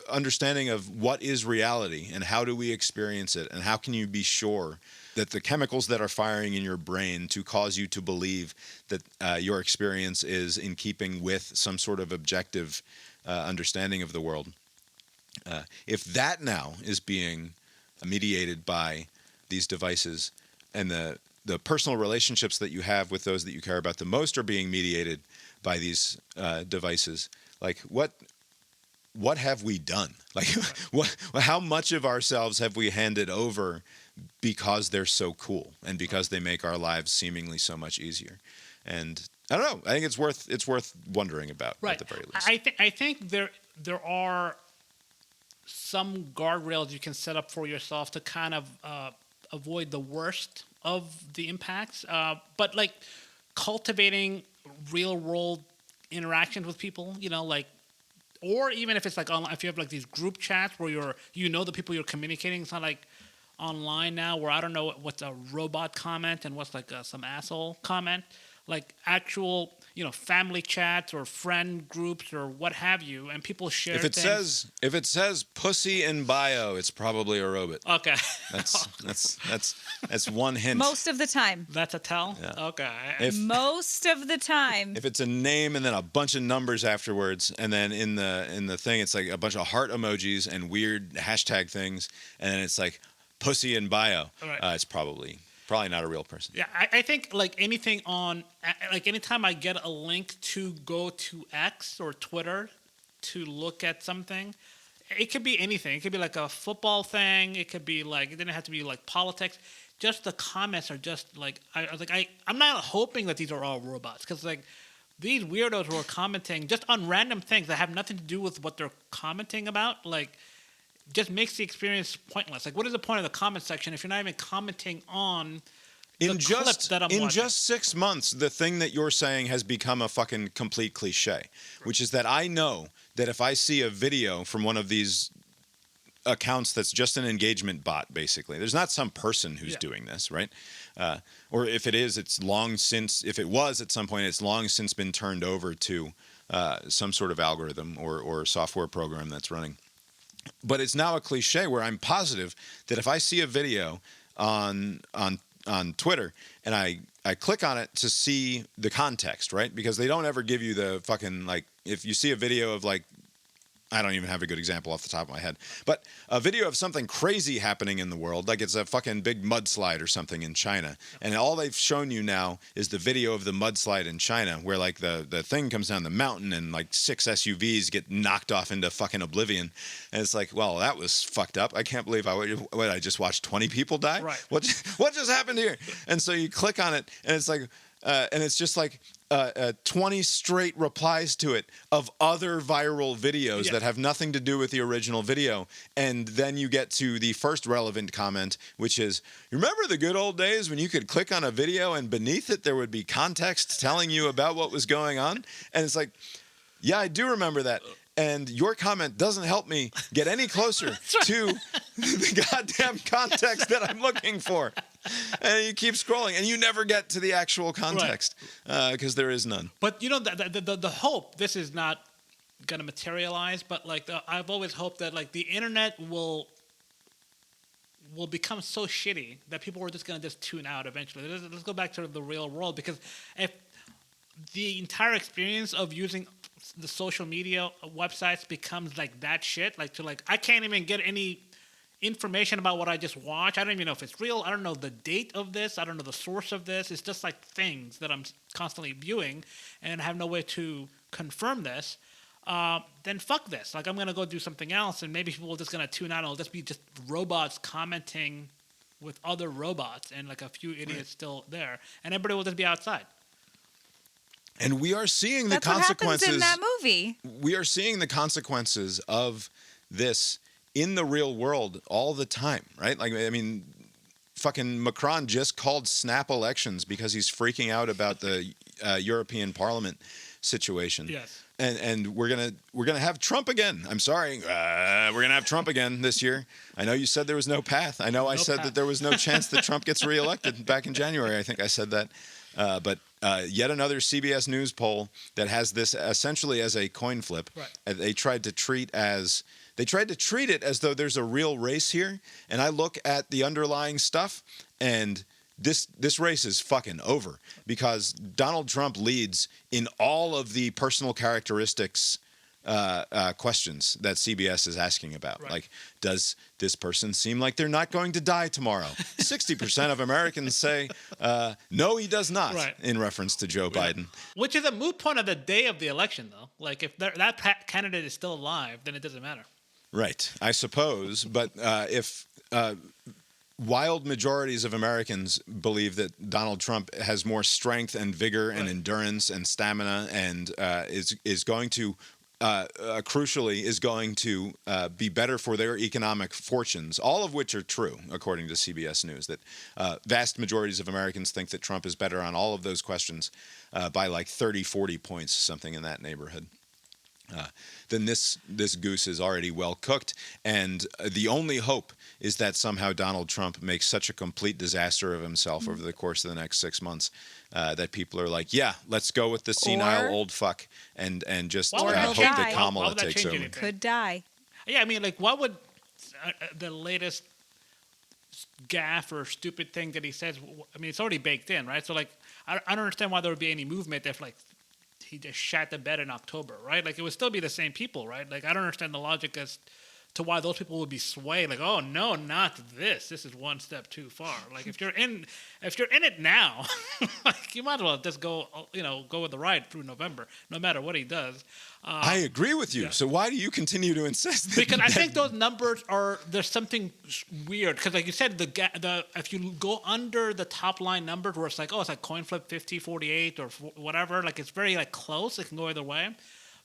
understanding of what is reality and how do we experience it and how can you be sure that the chemicals that are firing in your brain to cause you to believe that your experience is in keeping with some sort of objective understanding of the world. If that now is being mediated by these devices and the personal relationships that you have with those that you care about the most are being mediated by these devices, like what have we done? Like, how much of ourselves have we handed over because they're so cool and because they make our lives seemingly so much easier? And I don't know. I think it's worth wondering about at the very least. I think there are some guardrails you can set up for yourself to kind of avoid the worst of the impacts. But like cultivating real world interactions with people, like, or even if it's like online, if you have like these group chats where the people you're communicating, it's not like online now where I don't know what's a robot comment and what's like some asshole comment, like actual, family chats or friend groups or what have you, and people share things. If it says pussy in bio, it's probably a robot. Okay. That's one hint. Most of the time. That's a tell? Yeah. Okay. Most of the time. If it's a name and then a bunch of numbers afterwards, and then in the thing it's like a bunch of heart emojis and weird hashtag things, and then it's like pussy in bio, right. It's probably not a real person. Yeah, I think like anything anytime I get a link to go to X or Twitter to look at something, it could be anything. It could be like a football thing. It could be like, it didn't have to be like politics. Just the comments are just like, I'm not hoping that these are all robots, because like these weirdos who are commenting just on random things that have nothing to do with what they're commenting about, like, just makes the experience pointless. Like, what is the point of the comment section if you're not even commenting on the clip that I'm watching? In just 6 months, the thing that you're saying has become a fucking complete cliche, which is that I know that if I see a video from one of these accounts that's just an engagement bot, basically, there's not some person who's doing this, right? Or if it is, if it was at some point, it's long since been turned over to some sort of algorithm or software program that's running. But it's now a cliche where I'm positive that if I see a video on Twitter and I click on it to see the context, right? Because they don't ever give you the fucking, like, if you see a video of like, I don't even have a good example off the top of my head, but a video of something crazy happening in the world, like it's a fucking big mudslide or something in China, and all they've shown you now is the video of the mudslide in China, where like the thing comes down the mountain and like 6 SUVs get knocked off into fucking oblivion, and it's like, well, that was fucked up. I can't believe I just watched 20 people die. Right. What just happened here? And so you click on it, and it's like, and it's just like 20 straight replies to it of other viral videos that have nothing to do with the original video. And then you get to the first relevant comment, which is, remember the good old days when you could click on a video and beneath it there would be context telling you about what was going on? And it's like, yeah, I do remember that. And your comment doesn't help me get any closer to the goddamn context that I'm looking for. And you keep scrolling, and you never get to the actual context because there is none. But the hope, this is not going to materialize, but like I've always hoped that like the internet will become so shitty that people are just going to just tune out eventually. Let's go back to the real world, because if the entire experience of using the social media websites becomes like that shit, like I can't even get any information about what I just watched. I don't even know if it's real. I don't know the date of this. I don't know the source of this. It's just like things that I'm constantly viewing and have no way to confirm this. Then fuck this. Like, I'm going to go do something else, and maybe people are just going to tune out, and it'll just be just robots commenting with other robots and like a few idiots still there, and everybody will just be outside. And we are seeing the That's consequences. what happens in that movie. We are seeing the consequences of this in the real world all the time, right? Like, I mean, fucking Macron just called snap elections because he's freaking out about the European Parliament situation. Yes. And we're gonna have Trump again. I'm sorry, we're gonna have Trump again this year. I know you said there was no path. I know I said that there was no chance that Trump gets reelected back in January. I think I said that. But yet another CBS News poll that has this essentially as a coin flip. Right. They tried to treat it as though there's a real race here. And I look at the underlying stuff, and this race is fucking over because Donald Trump leads in all of the personal characteristics questions that CBS is asking about. Right. Like, does this person seem like they're not going to die tomorrow? 60% of Americans say, no, he does not, right. in reference to Joe Biden. Which is a moot point of the day of the election, though. Like, if that candidate is still alive, then it doesn't matter. Right, I suppose. But if wild majorities of Americans believe that Donald Trump has more strength and vigor and endurance and stamina and is going to crucially is going to be better for their economic fortunes, all of which are true, according to CBS News, that vast majorities of Americans think that Trump is better on all of those questions by like 30, 40 points, something in that neighborhood. Then this goose is already well cooked, and the only hope is that somehow Donald Trump makes such a complete disaster of himself over the course of the next 6 months that people are like, yeah, let's go with the senile old fuck and just hope that Kamala takes over. Could die. Yeah, I mean, like, what would the latest gaffe or stupid thing that he says? I mean, it's already baked in, right? So, like, I don't understand why there would be any movement if, like, he just shat the bed in October, right? Like, it would still be the same people, right? Like, I don't understand the logic as to why those people would be swayed. Like, oh no, not this. This is one step too far. Like, if you're in it now, like, you might as well just go with the ride through November, no matter what he does. I agree with you. Yeah. So why do you continue to insist? Because I think those numbers there's something weird. Because like you said, if you go under the top line numbers where it's like, oh, it's like coin flip 50-48 or whatever, like it's very like close. It can go either way.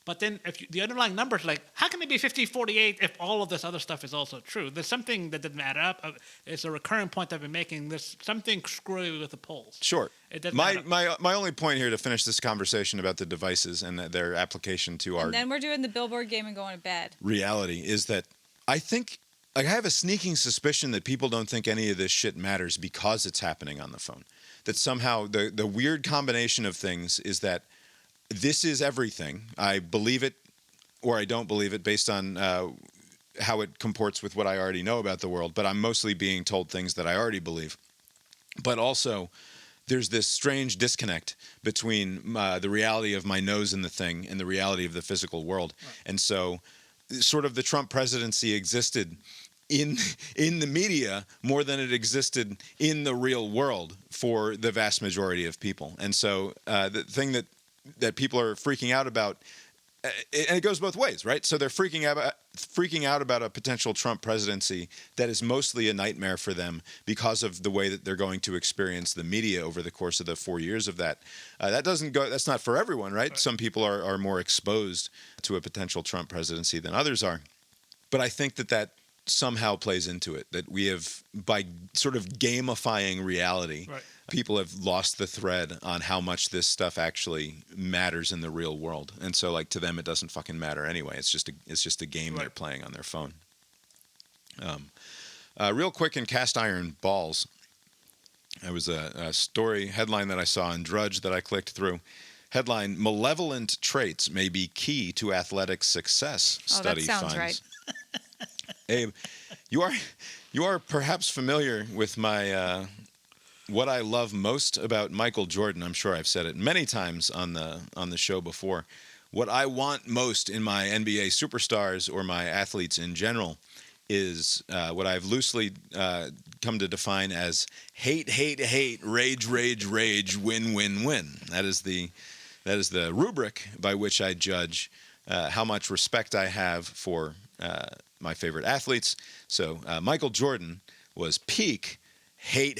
But then if the underlying numbers, like, how can it be 50-48 if all of this other stuff is also true? There's something that didn't add up. It's a recurring point I've been making. There's something screwy with the polls. Sure. My only point here to finish this conversation about the devices and their application to our... And then we're doing the Billboard game and going to bed. ...reality is that I think... Like, I have a sneaking suspicion that people don't think any of this shit matters because it's happening on the phone. That somehow the weird combination of things is that this is everything. I believe it or I don't believe it based on how it comports with what I already know about the world, but I'm mostly being told things that I already believe. But also, there's this strange disconnect between the reality of my nose in the thing and the reality of the physical world. Right. And so sort of the Trump presidency existed in the media more than it existed in the real world for the vast majority of people. And so the thing that people are freaking out about, and it goes both ways, right? So they're freaking out about a potential Trump presidency that is mostly a nightmare for them because of the way that they're going to experience the media over the course of the 4 years of that. That's not for everyone, right? Some people are more exposed to a potential Trump presidency than others are. But I think that somehow plays into it, that we have, by sort of gamifying reality, right, people have lost the thread on how much this stuff actually matters in the real world. And so, like, to them, it doesn't fucking matter anyway. It's just a game they're playing on their phone. Real quick in cast iron balls, there was a story headline that I saw in Drudge that I clicked through. Headline: Malevolent traits may be key to athletic success. Study that sounds finds. Right. Abe, you are perhaps familiar with my what I love most about Michael Jordan. I'm sure I've said it many times on the show before. What I want most in my NBA superstars or my athletes in general is what I've loosely come to define as hate, rage, win. That is the rubric by which I judge how much respect I have for my favorite athletes. So Michael Jordan was peak hate,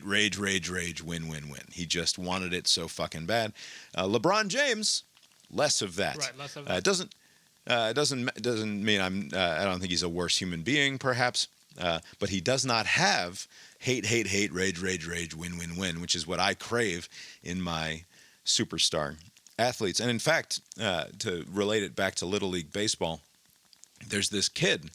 rage, win. He just wanted it so fucking bad. LeBron James, less of that. Right, less of that. Doesn't mean I don't think he's a worse human being, perhaps. But he does not have hate, rage, win, which is what I crave in my superstar athletes. And in fact, to relate it back to Little League Baseball, there's this kid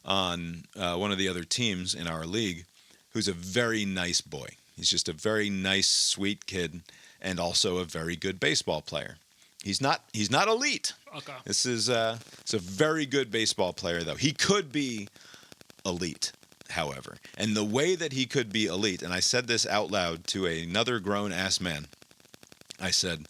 on one of the other teams in our league who's a very nice boy. He's just a very nice, sweet kid, and also a very good baseball player. He's not elite. Okay. This is it's a very good baseball player, though. He could be elite, however. And the way that he could be elite, and I said this out loud to another grown-ass man, I said,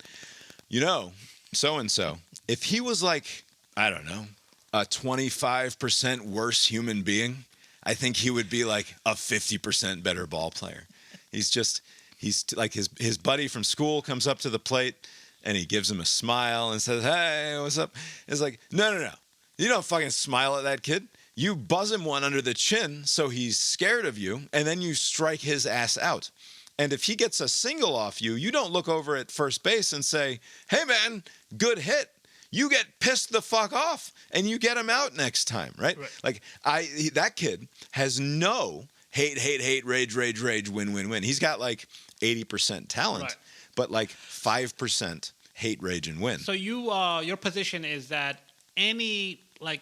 so-and-so, if he was like, I don't know, a 25% worse human being, I think he would be like a 50% better ball player. He's like his buddy from school comes up to the plate and he gives him a smile and says, "Hey, what's up?" It's like, no. You don't fucking smile at that kid. You buzz him one under the chin so he's scared of you, and then you strike his ass out. And if he gets a single off you, you don't look over at first base and say, "Hey, man, good hit." You get pissed the fuck off and you get him out next time, right? Like that kid has no hate, rage, win. He's got like 80% talent, but like 5% hate, rage, and win. So your position is that any like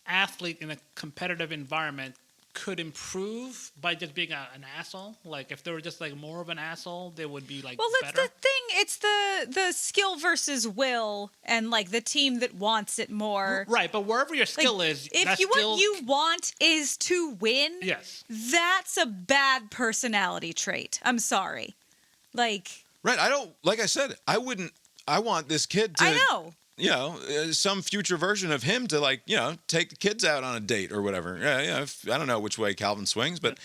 athlete in a competitive environment could improve by just being an asshole. Like if they were just like more of an asshole, they would be like. Well, that's the thing. It's the skill versus will, and like the team that wants it more. Right, but wherever your skill is, if what you want is to win, yes, that's a bad personality trait. I'm sorry, like. Right, like I said, I want this kid to. I know. Some future version of him to take the kids out on a date or whatever. Yeah. I don't know which way Calvin swings, but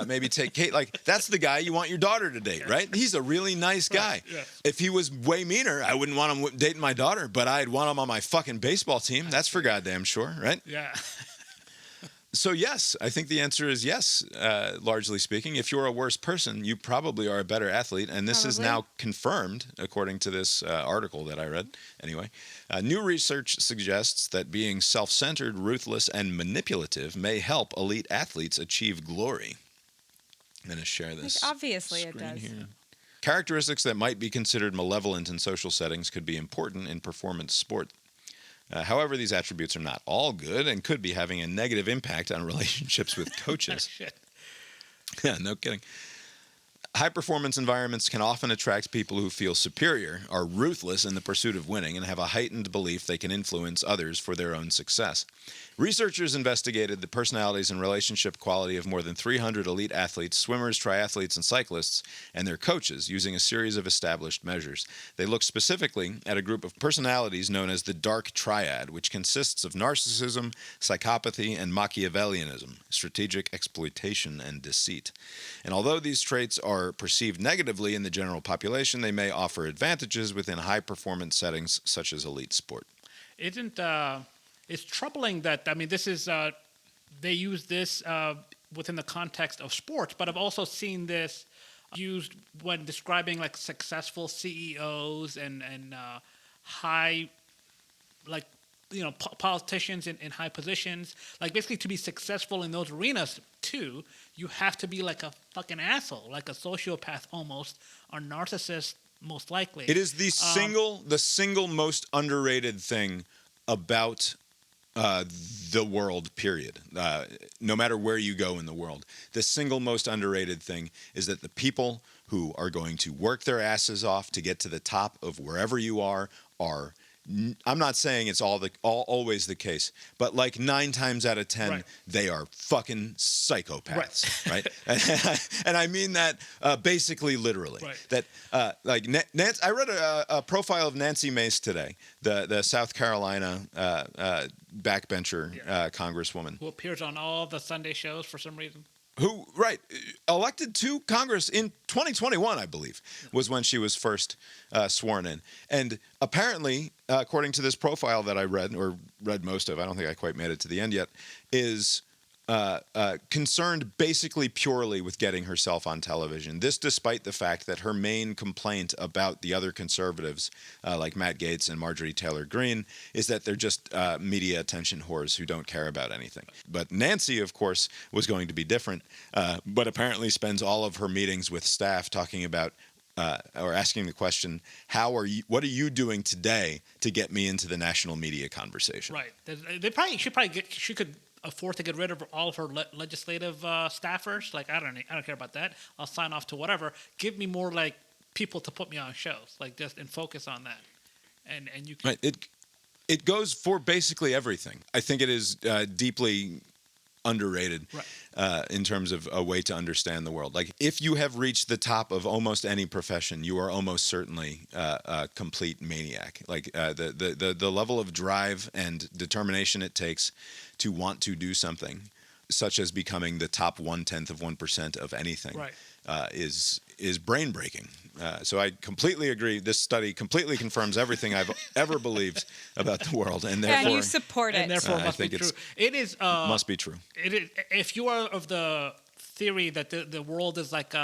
maybe take Kate. Like that's the guy you want your daughter to date, right? He's a really nice guy. Yeah. If he was way meaner, I wouldn't want him dating my daughter, but I'd want him on my fucking baseball team. That's for goddamn sure, right? Yeah. So yes, I think the answer is yes, largely speaking. If you're a worse person, you probably are a better athlete, and this is now confirmed, according to this article that I read. Anyway, new research suggests that being self-centered, ruthless, and manipulative may help elite athletes achieve glory. I'm going to share this. Obviously it does. Here. Characteristics that might be considered malevolent in social settings could be important in performance sport. However, these attributes are not all good and could be having a negative impact on relationships with coaches. Shit. Yeah, no kidding. High-performance environments can often attract people who feel superior, are ruthless in the pursuit of winning, and have a heightened belief they can influence others for their own success. Researchers investigated the personalities and relationship quality of more than 300 elite athletes, swimmers, triathletes, and cyclists, and their coaches using a series of established measures. They looked specifically at a group of personalities known as the Dark Triad, which consists of narcissism, psychopathy, and Machiavellianism, strategic exploitation, and deceit. And although these traits are perceived negatively in the general population, they may offer advantages within high-performance settings such as elite sport. It's troubling that, this is, they use this within the context of sports, but I've also seen this used when describing like successful CEOs and high, like, politicians in high positions. Like basically to be successful in those arenas too, you have to be like a fucking asshole, like a sociopath almost, or narcissist most likely. It is the single most underrated thing about the world, period. No matter where you go in the world, the single most underrated thing is that the people who are going to work their asses off to get to the top of wherever you are. I'm not saying it's always the case, but like 9 times out of 10, they are fucking psychopaths, right? And I mean that basically literally. That I read a profile of Nancy Mace today, the South Carolina backbencher congresswoman, who appears on all the Sunday shows for some reason. Who, elected to Congress in 2021, I believe, was when she was first sworn in. And apparently, according to this profile that I read most of, I don't think I quite made it to the end yet, is concerned basically purely with getting herself on television. This despite the fact that her main complaint about the other conservatives, like Matt Gaetz and Marjorie Taylor Greene, is that they're just media attention whores who don't care about anything. But Nancy, of course, was going to be different, but apparently spends all of her meetings with staff talking about or asking the question, what are you doing today to get me into the national media conversation? Right. She could afford to get rid of all of her legislative staffers. Like, I don't care about that. I'll sign off to whatever. Give me more like people to put me on shows, like just and focus on that. And you can... Right. It goes for basically everything. I think it is deeply underrated in terms of a way to understand the world. Like, if you have reached the top of almost any profession, you are almost certainly a complete maniac. Like the level of drive and determination it takes to want to do something, such as becoming the top 0.1% of anything, is brain breaking. So I completely agree. This study completely confirms everything I've ever believed about the world, and therefore, and you support it. And therefore, I think be true. It is must be true. It is. If you are of the theory that the world is like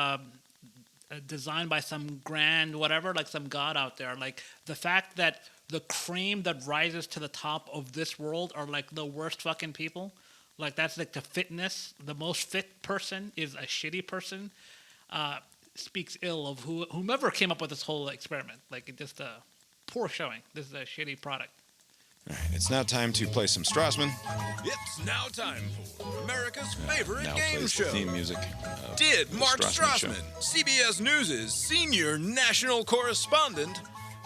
designed by some grand whatever, like some god out there, like the fact that the cream that rises to the top of this world are like the worst fucking people, like that's like the fitness. The most fit person is a shitty person. Speaks ill of whomever came up with this whole experiment. Like, it's just a poor showing. This is a shitty product. All right, it's now time to play some Strassmann. It's now time for America's favorite now game plays show. The theme music. Did Mark Strassmann Strassmann, CBS News' senior national correspondent,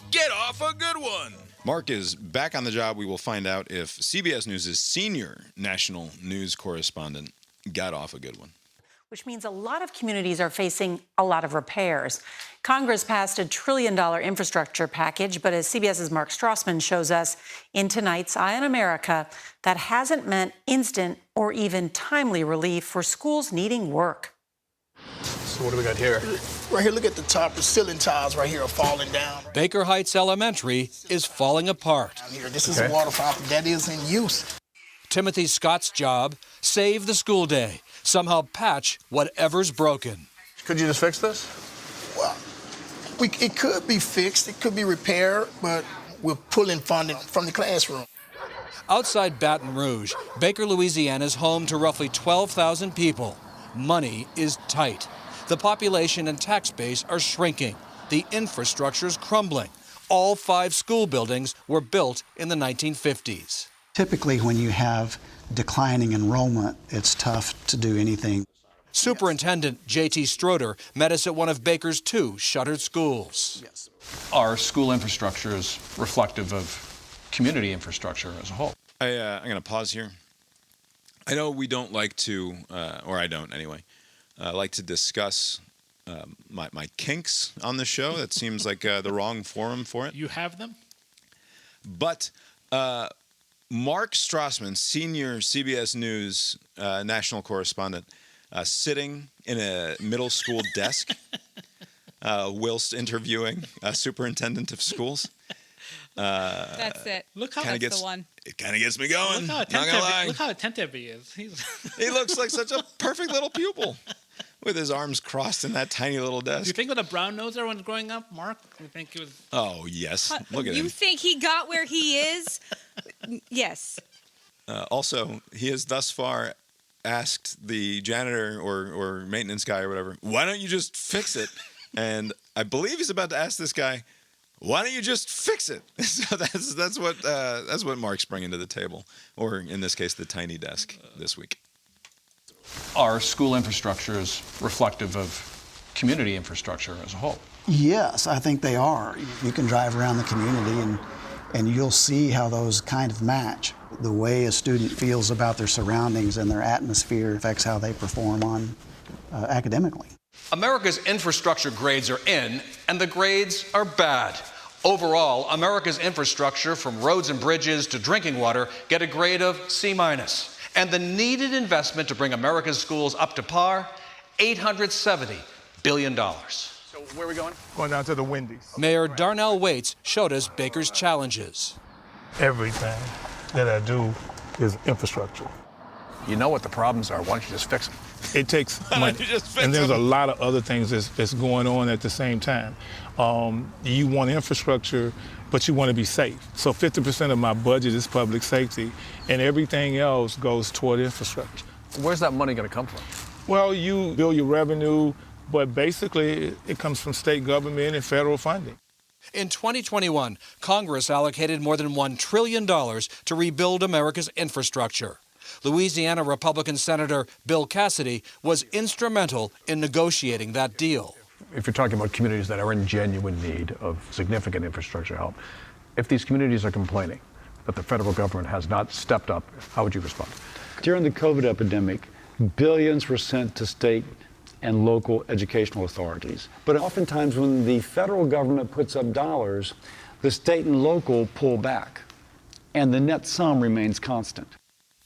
get off a good one? Mark is back on the job. We will find out if CBS News' senior national news correspondent got off a good one. Which means a lot of communities are facing a lot of repairs. Congress passed a $1 trillion infrastructure package, but as CBS's Mark Strassmann shows us in tonight's Eye on America, that hasn't meant instant or even timely relief for schools needing work. So what do we got here? Right here, look at the top. The ceiling tiles right here are falling down. Baker Heights Elementary is falling apart. Down here, this is a water fountain that is in use. Timothy Scott's job, save the school day. Somehow patch whatever's broken. Could you just fix this? Well, it could be fixed. It could be repaired, but we're pulling funding from the classroom. Outside Baton Rouge, Baker, Louisiana is home to roughly 12,000 people. Money is tight. The population and tax base are shrinking. The infrastructure is crumbling. All 5 school buildings were built in the 1950s. Typically, when you have declining enrollment, it's tough to do anything. Superintendent J.T. Stroder met us at one of Baker's 2 shuttered schools. Yes. Our school infrastructure is reflective of community infrastructure as a whole. I'm going to pause here. I know we don't like to, or I don't anyway, like to discuss my kinks on the show. That seems like the wrong forum for it. You have them? But Mark Strassmann, senior CBS News national correspondent, sitting in a middle school desk whilst interviewing a superintendent of schools. That's it. Look how that's the one. It kind of gets me going. Look how attentive he is. He looks like such a perfect little pupil with his arms crossed in that tiny little desk. Do you think with a brown nose there when growing up, Mark? You think he was? Oh, yes. Look at him. You think he got where he is? Yes. Also, he has thus far asked the janitor or maintenance guy or whatever, why don't you just fix it? And I believe he's about to ask this guy, why don't you just fix it? So that's what Mark's bringing to the table, or in this case, the tiny desk this week. Our school infrastructure is reflective of community infrastructure as a whole. Yes, I think they are. You can drive around the community and you'll see how those kind of match. The way a student feels about their surroundings and their atmosphere affects how they perform on academically. America's infrastructure grades are in, and the grades are bad. Overall, America's infrastructure, from roads and bridges to drinking water, get a grade of C-. And the needed investment to bring America's schools up to par, $870 billion. So where are we going? Going down to the Wendy's. Mayor Darnell Waits showed us Baker's challenges. Everything that I do is infrastructure. You know what the problems are. Why don't you just fix them? It takes money. And there's a lot of other things that's going on at the same time. You want infrastructure, but you want to be safe. So 50% of my budget is public safety, and everything else goes toward infrastructure. Where's that money going to come from? Well, you build your revenue, but basically it comes from state government and federal funding. In 2021, Congress allocated more than $1 trillion to rebuild America's infrastructure. Louisiana Republican Senator Bill Cassidy was instrumental in negotiating that deal. If you're talking about communities that are in genuine need of significant infrastructure help, if these communities are complaining that the federal government has not stepped up, how would you respond? During the COVID epidemic, billions were sent to state and local educational authorities. But oftentimes when the federal government puts up dollars, the state and local pull back, and the net sum remains constant.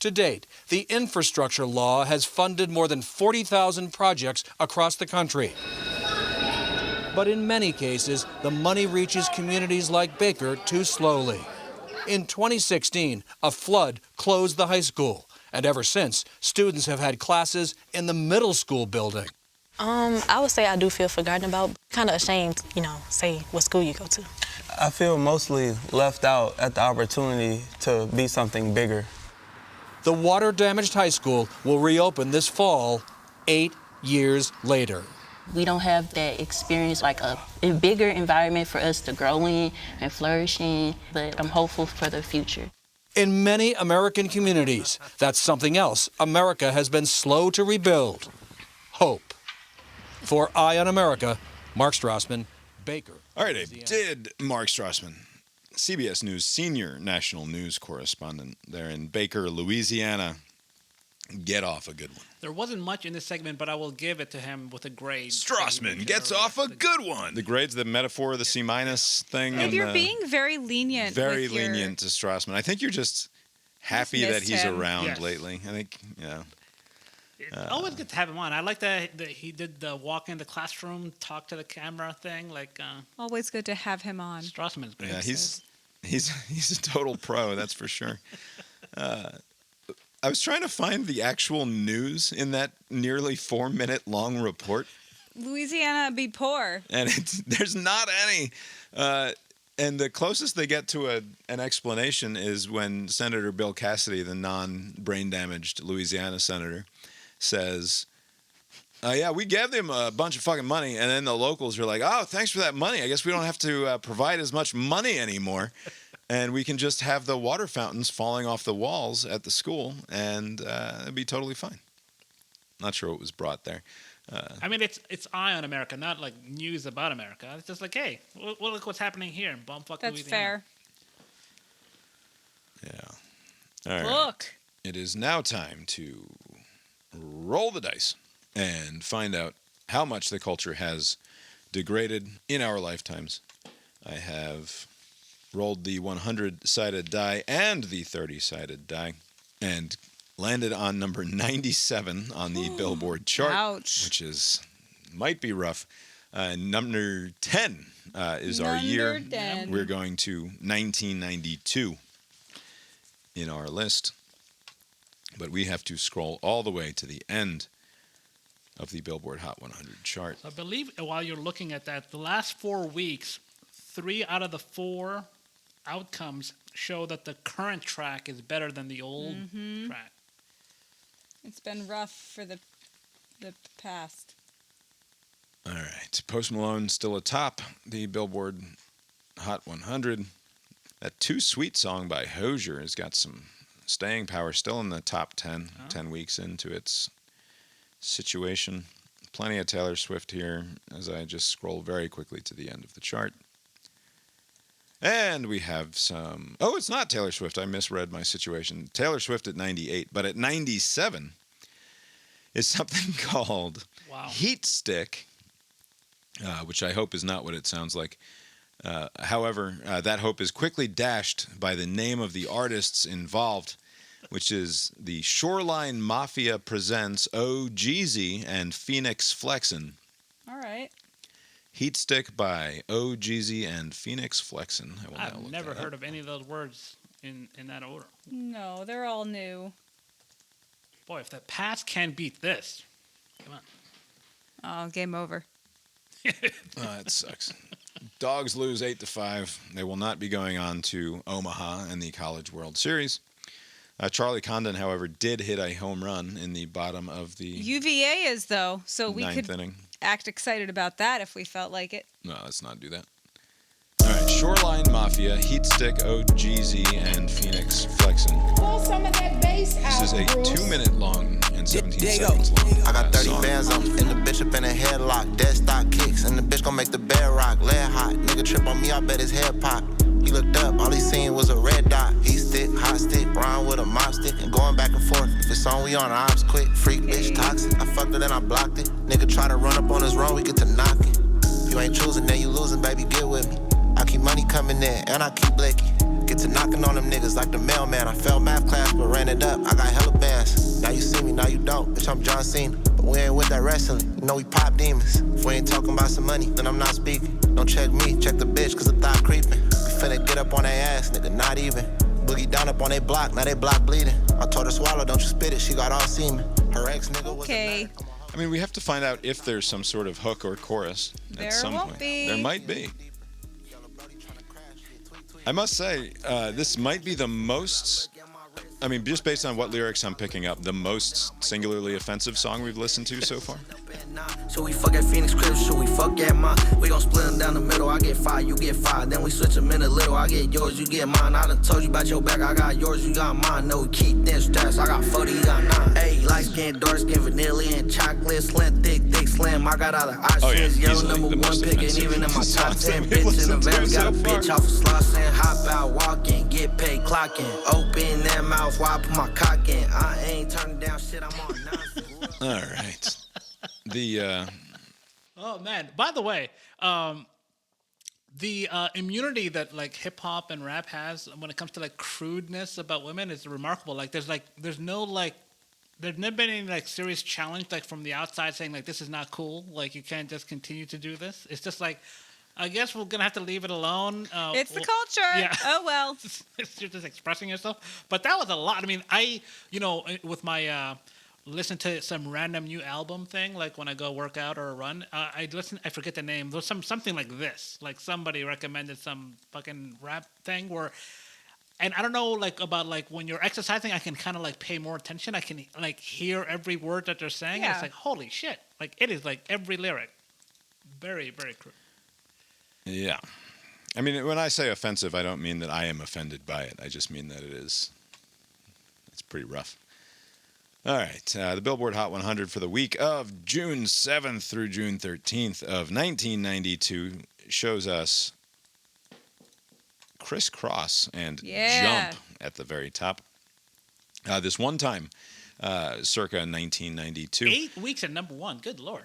To date, the infrastructure law has funded more than 40,000 projects across the country. But in many cases, the money reaches communities like Baker too slowly. In 2016, a flood closed the high school, and ever since, students have had classes in the middle school building. I would say I do feel forgotten about. Kind of ashamed, say what school you go to. I feel mostly left out at the opportunity to be something bigger. The water-damaged high school will reopen this fall, 8 years later. We don't have that experience, like a bigger environment for us to grow in and flourish in, but I'm hopeful for the future. In many American communities, that's something else America has been slow to rebuild: hope. For Eye on America, Mark Strassmann, Baker. All right, Abe. Did Mark Strassmann, CBS News senior national news correspondent there in Baker, Louisiana, get off a good one? There wasn't much in this segment, but I will give it to him with a grade. Strassmann gets off a good one. The grade's the metaphor of the C- thing. And you're being very lenient. Very lenient to Strassmann. I think you're just happy that he's around lately. I think, It's always good to have him on. I like that he did the walk in the classroom, talk to the camera thing. Always good to have him on. Strassmann's great. Yeah, he's a total pro, that's for sure. I was trying to find the actual news in that nearly 4-minute long report. Louisiana be poor. And there's not any. And the closest they get to an explanation is when Senator Bill Cassidy, the non-brain damaged Louisiana senator, says, yeah, we gave them a bunch of fucking money. And then the locals are like, oh, thanks for that money. I guess we don't have to provide as much money anymore. And we can just have the water fountains falling off the walls at the school, and it'd be totally fine. Not sure what was brought there. I mean, it's Eye on America, not like news about America. It's just like, hey, well, look what's happening here in bumfuck That's Louisiana. Fair. Yeah. All right. Look. It is now time to roll the dice and find out how much the culture has degraded in our lifetimes. I have rolled the 100-sided die and the 30-sided die and landed on number 97 on the Billboard chart. Ouch. Which might be rough. Number 10 is our year. 10. We're going to 1992 in our list. But we have to scroll all the way to the end of the Billboard Hot 100 chart. So I believe while you're looking at that, the last 4 weeks, 3 out of the 4 outcomes show that the current track is better than the old track. It's been rough for the past. All right. Post Malone still atop the Billboard Hot 100. That Too Sweet song by Hozier has got some staying power, still in the top 10, 10 weeks into its situation. Plenty of Taylor Swift here as I just scroll very quickly to the end of the chart. And we have some... Oh, it's not Taylor Swift. I misread my situation. Taylor Swift at 98, but at 97 is something called Heat Stick, which I hope is not what it sounds like. However, that hope is quickly dashed by the name of the artists involved, which is the Shoreline Mafia presents O Jeezy and Phoenix Flexin'. All right. Heat Stick by O Jeezy and Phoenix Flexin'. I've never heard of any of those words in that order. No, they're all new. Boy, if the past can beat this, come on. Oh, game over. It sucks. Dogs lose 8-5. They will not be going on to Omaha in the College World Series. Charlie Condon, however, did hit a home run in the bottom of the UVA is, though, so we ninth could inning. act excited about that if we felt like it. No, let's not do that. All right, Shoreline Mafia, Heatstick, OGZ, and Phoenix Flexin'. Pull some of that bass out, This is a Bruce. 2-minute long and 17 seconds long. I got 30 song. bands on and the bitch up in a headlock. Dead stock kicks and the bitch gon' make the bed rock. Lead hot, nigga trip on me, I bet his head pop. He looked up, all he seen was a red dot. Heat stick, hot stick, round with a mop stick and going back and forth. If it's on, we on ops quick. Freak bitch toxic, I fucked her then I blocked it. Nigga try to run up on his run, we get to knocking. If you ain't choosing, then you losing, baby, get with me. I keep money coming in and I keep blicking. Get to knocking on them niggas like the mailman. I failed math class but ran it up, I got hella bands. Now you see me, now you don't, bitch I'm John Cena. But we ain't with that wrestling, you know we pop demons. If we ain't talking about some money, then I'm not speaking. Don't check me, check the bitch cause the thought creeping. We finna get up on their ass, nigga, not even. Boogie down up on they block, now they block bleeding. I told her swallow, don't you spit it, she got all semen. Her ex nigga was Okay. I mean, we have to find out if there's some sort of hook or chorus There at some won't point. be. There might be. I must say, this might be the most, I mean, just based on what lyrics I'm picking up, the most singularly offensive song we've listened to so far. Should we fuck at Phoenix crib? Should we fuck at mine? We gon' split them down the middle. I get 5, you get 5. Then we switch them in a little. I get yours, you get mine. I done told you about your back. I got yours, you got mine. No, we keep them straps. I got 40, you got 9. Hey, light skin, dark skin, vanilla and chocolate, slim, thick, slim. I got all the options. Yo, number one pick, and even in my top 10 bitch in the van. Got a bitch off of slossing, hop out, walking, get paid, clocking. Open that mouth while I put my cock in. I ain't turning down shit, I'm on nonsense. All right. Oh man! By the way, the immunity that like hip hop and rap has when it comes to like crudeness about women is remarkable. There's never been any like serious challenge like from the outside saying like this is not cool. Like you can't just continue to do this. It's just like, I guess we're gonna have to leave it alone. It's the culture. Yeah. Oh well. You're just expressing yourself. But that was a lot. I mean, with my listen to some random new album thing, like when I go work out or run, I forget the name. There was something like this. Like somebody recommended some fucking rap thing and I don't know, like about like when you're exercising, I can kind of like pay more attention. I can like hear every word that they're saying. Yeah. And it's like, holy shit. Like it is like every lyric. Very, very crude. Yeah. I mean, when I say offensive, I don't mean that I am offended by it. I just mean that it's pretty rough. All right. The Billboard Hot 100 for the week of June 7th through June 13th of 1992 shows us Criss Cross and Jump at the very top. This one time, circa 1992. 8 weeks at number one. Good Lord.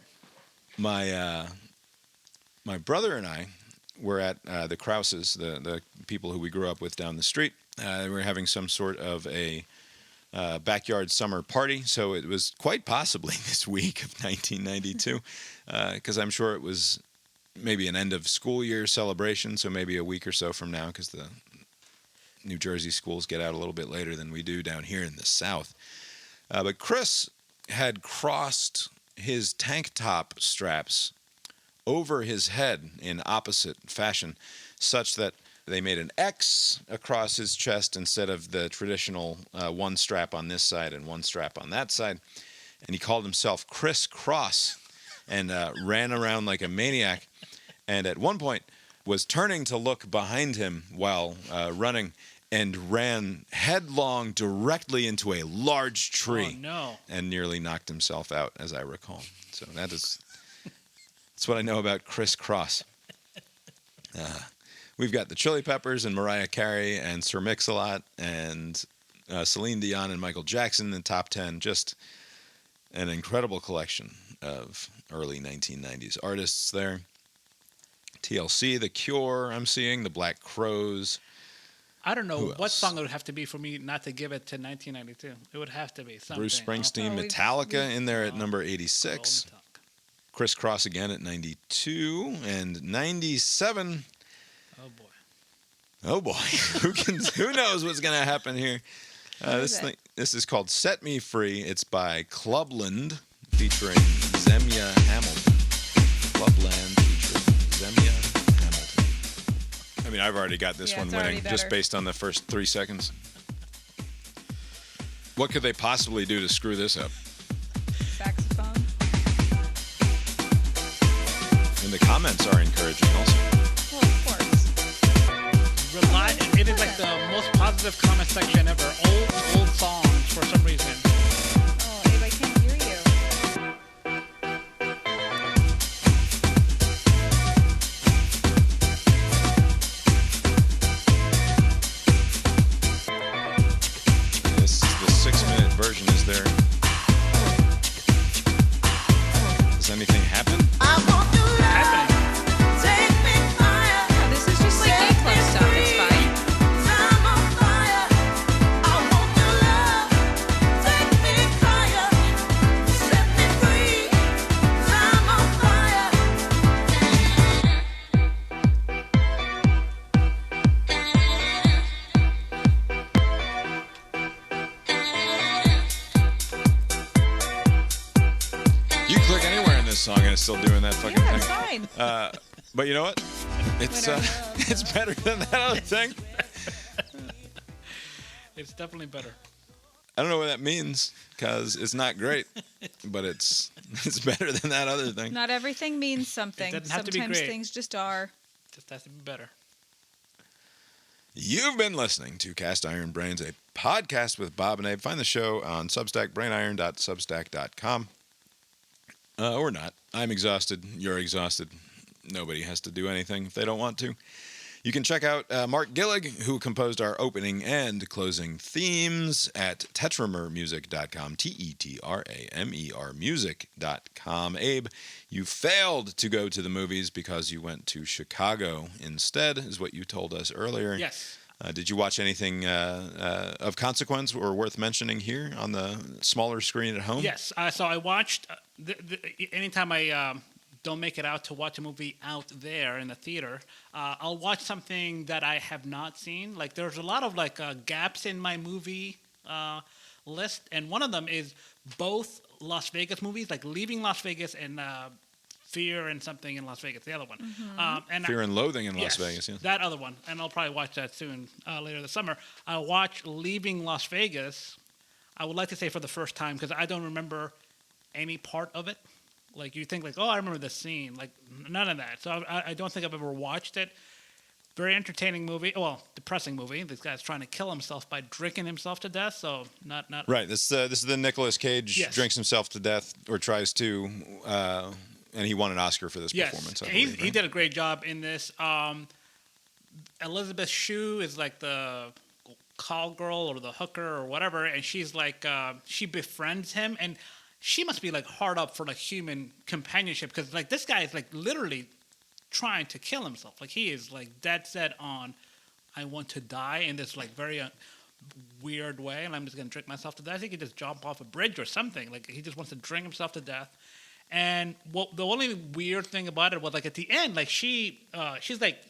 My brother and I were at the Krauses, the people who we grew up with down the street. We were having some sort of a backyard summer party, so it was quite possibly this week of 1992, because I'm sure it was maybe an end of school year celebration, so maybe a week or so from now, because the New Jersey schools get out a little bit later than we do down here in the South. But Chris had crossed his tank top straps over his head in opposite fashion, such that they made an X across his chest instead of the traditional one strap on this side and one strap on that side. And he called himself Criss Cross and ran around like a maniac. And at one point was turning to look behind him while running and ran headlong directly into a large tree. Oh, no. And nearly knocked himself out, as I recall. So that's what I know about Criss Cross. We've got the Chili Peppers and Mariah Carey and Sir Mix-a-Lot and Celine Dion and Michael Jackson in the top 10. Just an incredible collection of early 1990s artists there. TLC, The Cure, I'm seeing, The Black Crowes. I don't know what song it would have to be for me not to give it to 1992. It would have to be something. Bruce Springsteen, Metallica in there at number 86. Criss Cross again at 92 and 97. Oh boy, who knows what's going to happen here? This thing, This is called Set Me Free. It's by Clubland featuring Zemia Hamilton. Clubland featuring Zemia Hamilton. I mean, I've already got this one winning just based on the first 3 seconds. What could they possibly do to screw this up? Saxophone. And the comments are encouraging also. Well, of course. It is like the most positive comment section ever. Old songs for some reason. Oh, Abe, I can't hear you. This is the 6-minute version. Is there? Does anything happen? This is just like gay club stuff. It's fine. You click anywhere in this song and it's still doing that fucking Yeah, thing. it's fine. But you know what? It's it's better than that other thing. It's definitely better. I don't know what that means because it's not great, but it's better than that other thing. Not everything means something. It doesn't have to be Sometimes great. things just are. Just has to be better. You've been listening to Cast Iron Brains, a podcast with Bob and Abe. Find the show on Substack, brainiron.substack.com. Or not. I'm exhausted. You're exhausted. Nobody has to do anything if they don't want to. You can check out Mark Gillig, who composed our opening and closing themes at tetramermusic.com, Tetramer music.com. Abe, you failed to go to the movies because you went to Chicago instead, is what you told us earlier. Yes. Did you watch anything of consequence or worth mentioning here on the smaller screen at home? Yes. So I watched, anytime I don't make it out to watch a movie out there in the theater, I'll watch something that I have not seen. Like there's a lot of gaps in my movie list, and one of them is both Las Vegas movies, like Leaving Las Vegas and Fear and Something in Las Vegas, the other one. Mm-hmm. Fear and Loathing in Las Vegas, yeah. That other one, and I'll probably watch that soon, later this summer. I watched Leaving Las Vegas, I would like to say for the first time, because I don't remember any part of it. Like, you think, I remember this scene. Like, none of that. So I don't think I've ever watched it. Very entertaining movie. Well, depressing movie. This guy's trying to kill himself by drinking himself to death, so not... Right, this is the Nicolas Cage drinks himself to death, or tries to, and he won an Oscar for this performance, I believe. He did a great job in this. Elizabeth Shue is like the call girl or the hooker or whatever, and she's like, she befriends him, and she must be hard up for human companionship, because this guy is literally trying to kill himself. He is dead set on, I want to die in this very weird way, and I'm just gonna drink myself to death. I think he just jump off a bridge or something. He just wants to drink himself to death. And the only weird thing about it was at the end, she's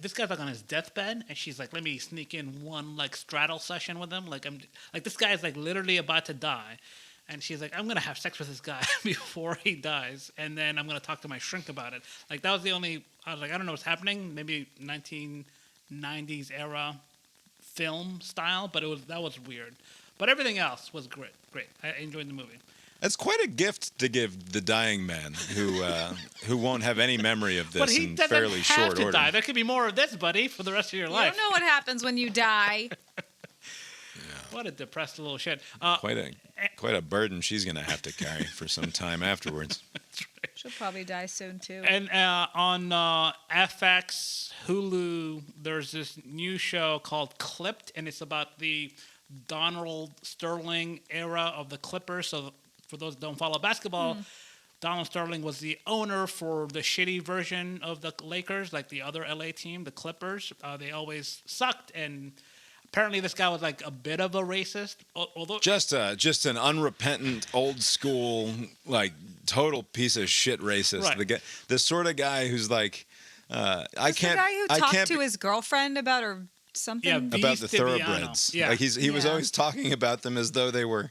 this guy's on his deathbed, and she's let me sneak in one straddle session with him. This guy is literally about to die. And she's I'm going to have sex with this guy before he dies. And then I'm going to talk to my shrink about it. That was the only, I was I don't know what's happening. Maybe 1990s era film style, but that was weird. But everything else was great. I enjoyed the movie. It's quite a gift to give the dying man who won't have any memory of this in fairly short order. But he doesn't have to die. There could be more of this, buddy, for the rest of your life. You don't know what happens when you die. What a depressed little shit. Quite a burden she's going to have to carry for some time afterwards. She'll probably die soon, too. And on FX, Hulu, there's this new show called Clipped, and it's about the Donald Sterling era of the Clippers. So for those that don't follow basketball, Donald Sterling was the owner for the shitty version of the Lakers, the other LA team, the Clippers. They always sucked, and apparently this guy was a bit of a racist. Although just an unrepentant, old school, total piece of shit racist. Right. The sort of guy who's I can't. The guy who talked to his girlfriend about her something. Yeah, about the Stiviano. thoroughbreds. Yeah. Like he was always talking about them as though they were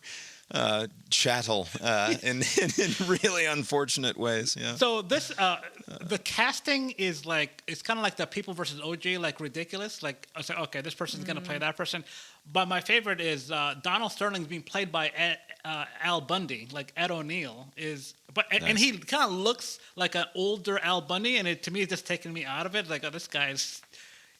chattel in really unfortunate ways. Yeah. So this the casting is like it's kind of like the People versus OJ, like ridiculous. Like I say, okay, this person's gonna play that person, but my favorite is Donald Sterling's being played by Al Bundy, like Ed O'Neill is, and he kind of looks like an older Al Bundy, and to me it's just taking me out of it. Like, oh, this guy's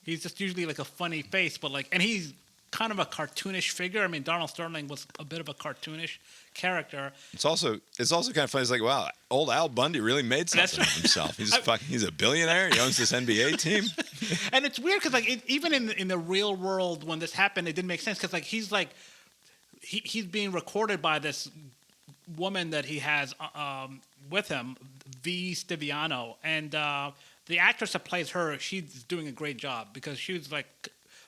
he's just usually like a funny face, but like, and he's kind of a cartoonish figure. I mean, Donald Sterling was a bit of a cartoonish character. It's also kind of funny. It's like, wow, old Al Bundy really made something of himself. He's a billionaire. He owns this NBA team. And it's weird because like even in the real world when this happened, it didn't make sense because like he's being recorded by this woman that he has with him, V. Stiviano, and the actress that plays her, she's doing a great job because she was like,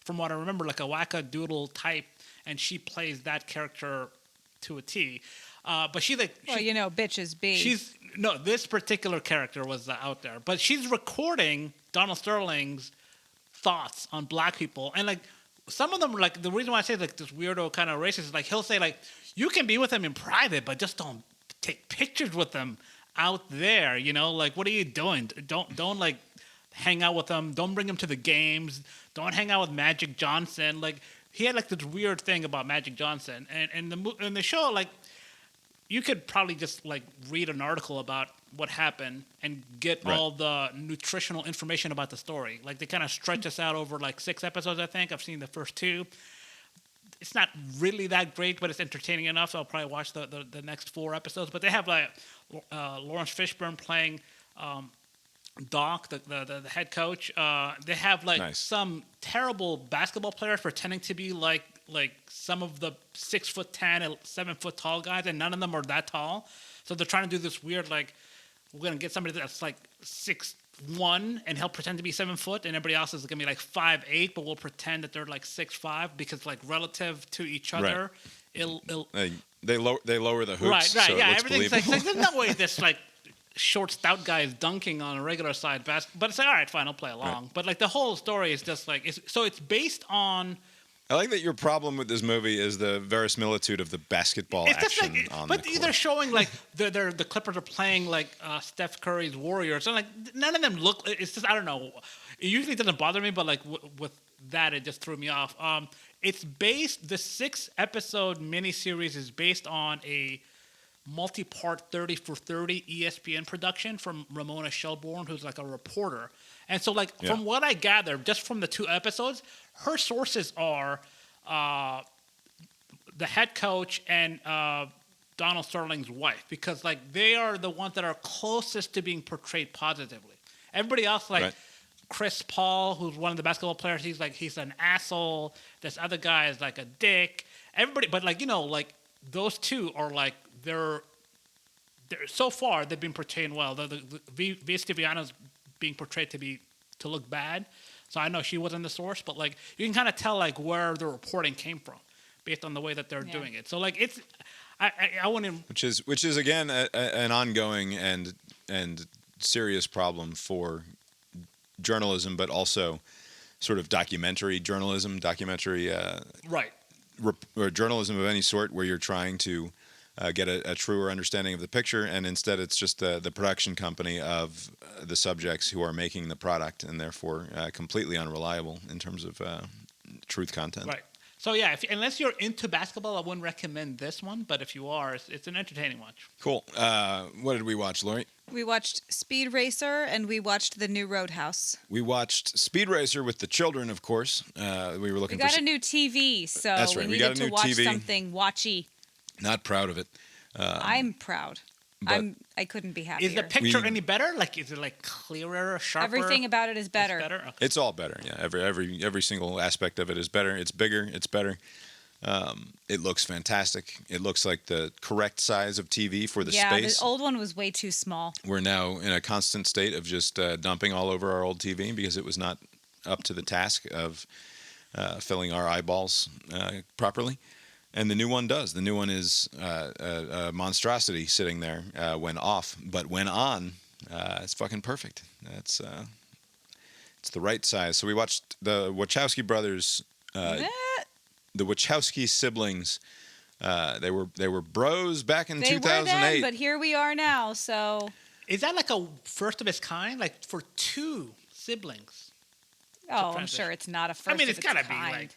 from what I remember, like a wackadoodle type, and she plays that character to a T. But she like, well, you know, bitches be. This particular character was out there, but she's recording Donald Sterling's thoughts on black people, and like some of them, like the reason why I say like this weirdo kind of racist is like he'll say like you can be with them in private, but just don't take pictures with them out there. You know, like what are you doing? Don't like hang out with them. Don't bring them to the games. Don't hang out with Magic Johnson. Like he had like this weird thing about Magic Johnson, and in the show, like you could probably just like read an article about what happened and get all the nutritional information about the story. Like they kind of stretch us out over like 6 episodes. I think I've seen the first 2. It's not really that great, but it's entertaining enough. So I'll probably watch the next 4 episodes. But they have like Lawrence Fishburne playing Doc, the head coach. They have like some terrible basketball players pretending to be like some of the 6'10" and 7 foot tall guys, and none of them are that tall. So they're trying to do this weird like we're gonna get somebody that's like 6'1" and he'll pretend to be 7 foot, and everybody else is gonna be like 5'8", but we'll pretend that they're like 6'5" because like relative to each other, they lower the hoops. Right, so yeah. it looks Everything's like believable. there's no way this like short, stout guy is dunking on a regular side basket. But it's like, all right, fine, I'll play along. Right. But like the whole story is just like it's based on. I like that your problem with this movie is the verisimilitude of the basketball action on the court. They're showing like the Clippers are playing like Steph Curry's Warriors, and like none of them look. It's just I don't know. It usually doesn't bother me, but like with that, it just threw me off. It's based. The 6-episode miniseries is based on a multi-part 30 for 30 ESPN production from Ramona Shelburne, who's like a reporter. And so like from what I gather, just from the 2 episodes, her sources are the head coach and Donald Sterling's wife, because like they are the ones that are closest to being portrayed positively. Everybody else, like Chris Paul, who's one of the basketball players, he's an asshole. This other guy is like a dick. Everybody, but like, you know, like those 2 are like they're so far they've been portrayed well. The V. Stiviano's being portrayed to look bad. So I know she wasn't the source, but like you can kind of tell like where the reporting came from based on the way that they're doing it. So like it's I wouldn't. Which is again an ongoing and serious problem for journalism, but also sort of documentary journalism, or journalism of any sort, where you're trying to get a truer understanding of the picture, and instead it's just the production company of the subjects who are making the product, and therefore completely unreliable in terms of truth content. Right. So yeah, unless you're into basketball, I wouldn't recommend this one. But if you are, it's an entertaining watch. Cool. What did we watch, Lori? We watched Speed Racer and we watched The New Roadhouse. We watched Speed Racer with the children, of course. We were looking. We got a new TV, so That's right. we needed to watch something watchy. Not proud of it. I'm proud. I couldn't be happier. Is the picture any better? Like, is it like clearer, sharper? Everything about it is better. It's better? Okay. It's all better. Yeah, every single aspect of it is better. It's bigger. It's better. It looks fantastic. It looks like the correct size of TV for the space. Yeah, the old one was way too small. We're now in a constant state of just dumping all over our old TV because it was not up to the task of filling our eyeballs properly. And the new one does. The new one is a monstrosity sitting there when off, but when on, it's fucking perfect. That's It's the right size. So we watched the Wachowski brothers, the Wachowski siblings. They were bros back in 2008. Were then, but here we are now. So is that like a first of its kind? Like for two siblings? Oh, I'm sure it's not a first. I mean, it's gotta be like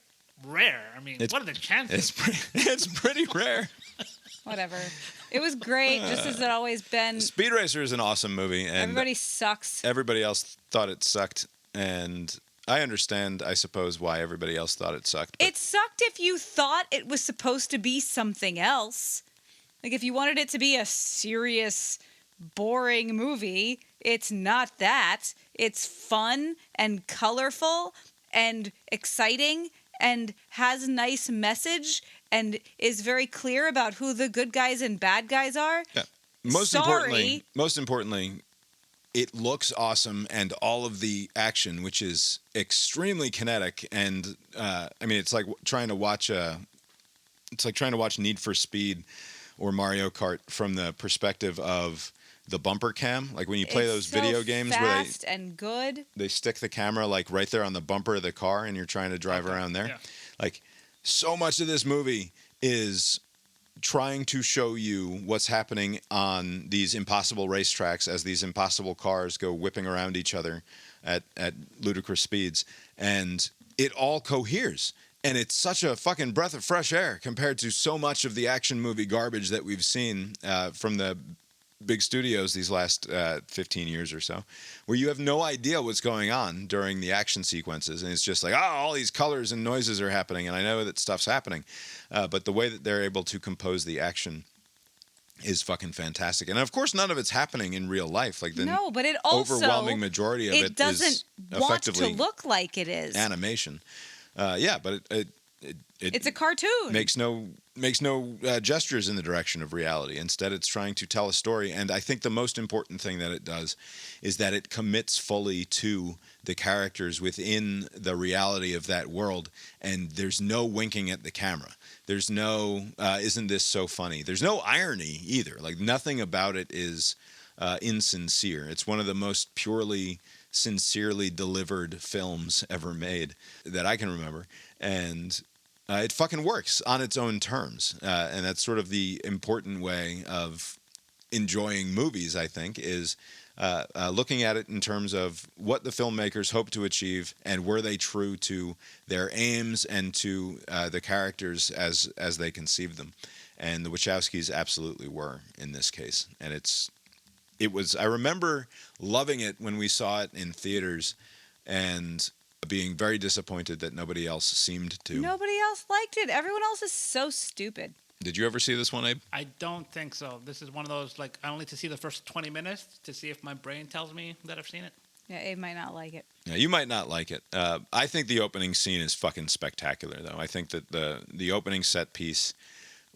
rare. I mean, what are the chances? It's pretty rare. Whatever. It was great, just as it always been. Speed Racer is an awesome movie, and everybody sucks. Everybody else thought it sucked, and I understand, I suppose, why everybody else thought it sucked. It sucked if you thought it was supposed to be something else. Like if you wanted it to be a serious, boring movie, it's not that. It's fun and colorful and exciting and has a nice message and is very clear about who the good guys and bad guys are. Yeah. Most importantly, it looks awesome, and all of the action, which is extremely kinetic, and I mean, it's like trying to watch Need for Speed or Mario Kart from the perspective of the bumper cam. Like when you play those video games where and good. They stick the camera like right there on the bumper of the car, and you're trying to drive around there. Yeah. Like so much of this movie is trying to show you what's happening on these impossible racetracks as these impossible cars go whipping around each other at ludicrous speeds. And it all coheres. And it's such a fucking breath of fresh air compared to so much of the action movie garbage that we've seen from the big studios these last 15 years or so, where you have no idea what's going on during the action sequences. And it's just like, all these colors and noises are happening. And I know that stuff's happening. But the way that they're able to compose the action is fucking fantastic. And of course, none of it's happening in real life. Like but it also, overwhelming majority of it doesn't is want to effectively look like it is animation. But it's a cartoon. Makes no gestures in the direction of reality. Instead, it's trying to tell a story. And I think the most important thing that it does is that it commits fully to the characters within the reality of that world. And there's no winking at the camera. There's no, isn't this so funny? There's no irony either. Like nothing about it is insincere. It's one of the most purely sincerely delivered films ever made that I can remember. And it fucking works on its own terms. And that's sort of the important way of enjoying movies, I think, is looking at it in terms of what the filmmakers hope to achieve and were they true to their aims and to the characters as they conceived them. And the Wachowskis absolutely were in this case. And I remember loving it when we saw it in theaters and being very disappointed that nobody else seemed to. Nobody else liked it. Everyone else is so stupid. Did you ever see this one, Abe? I don't think so. This is one of those, like, I only need to see the first 20 minutes to see if my brain tells me that I've seen it. Yeah, Abe might not like it. Yeah, you might not like it. I think the opening scene is fucking spectacular, though. I think that the opening set piece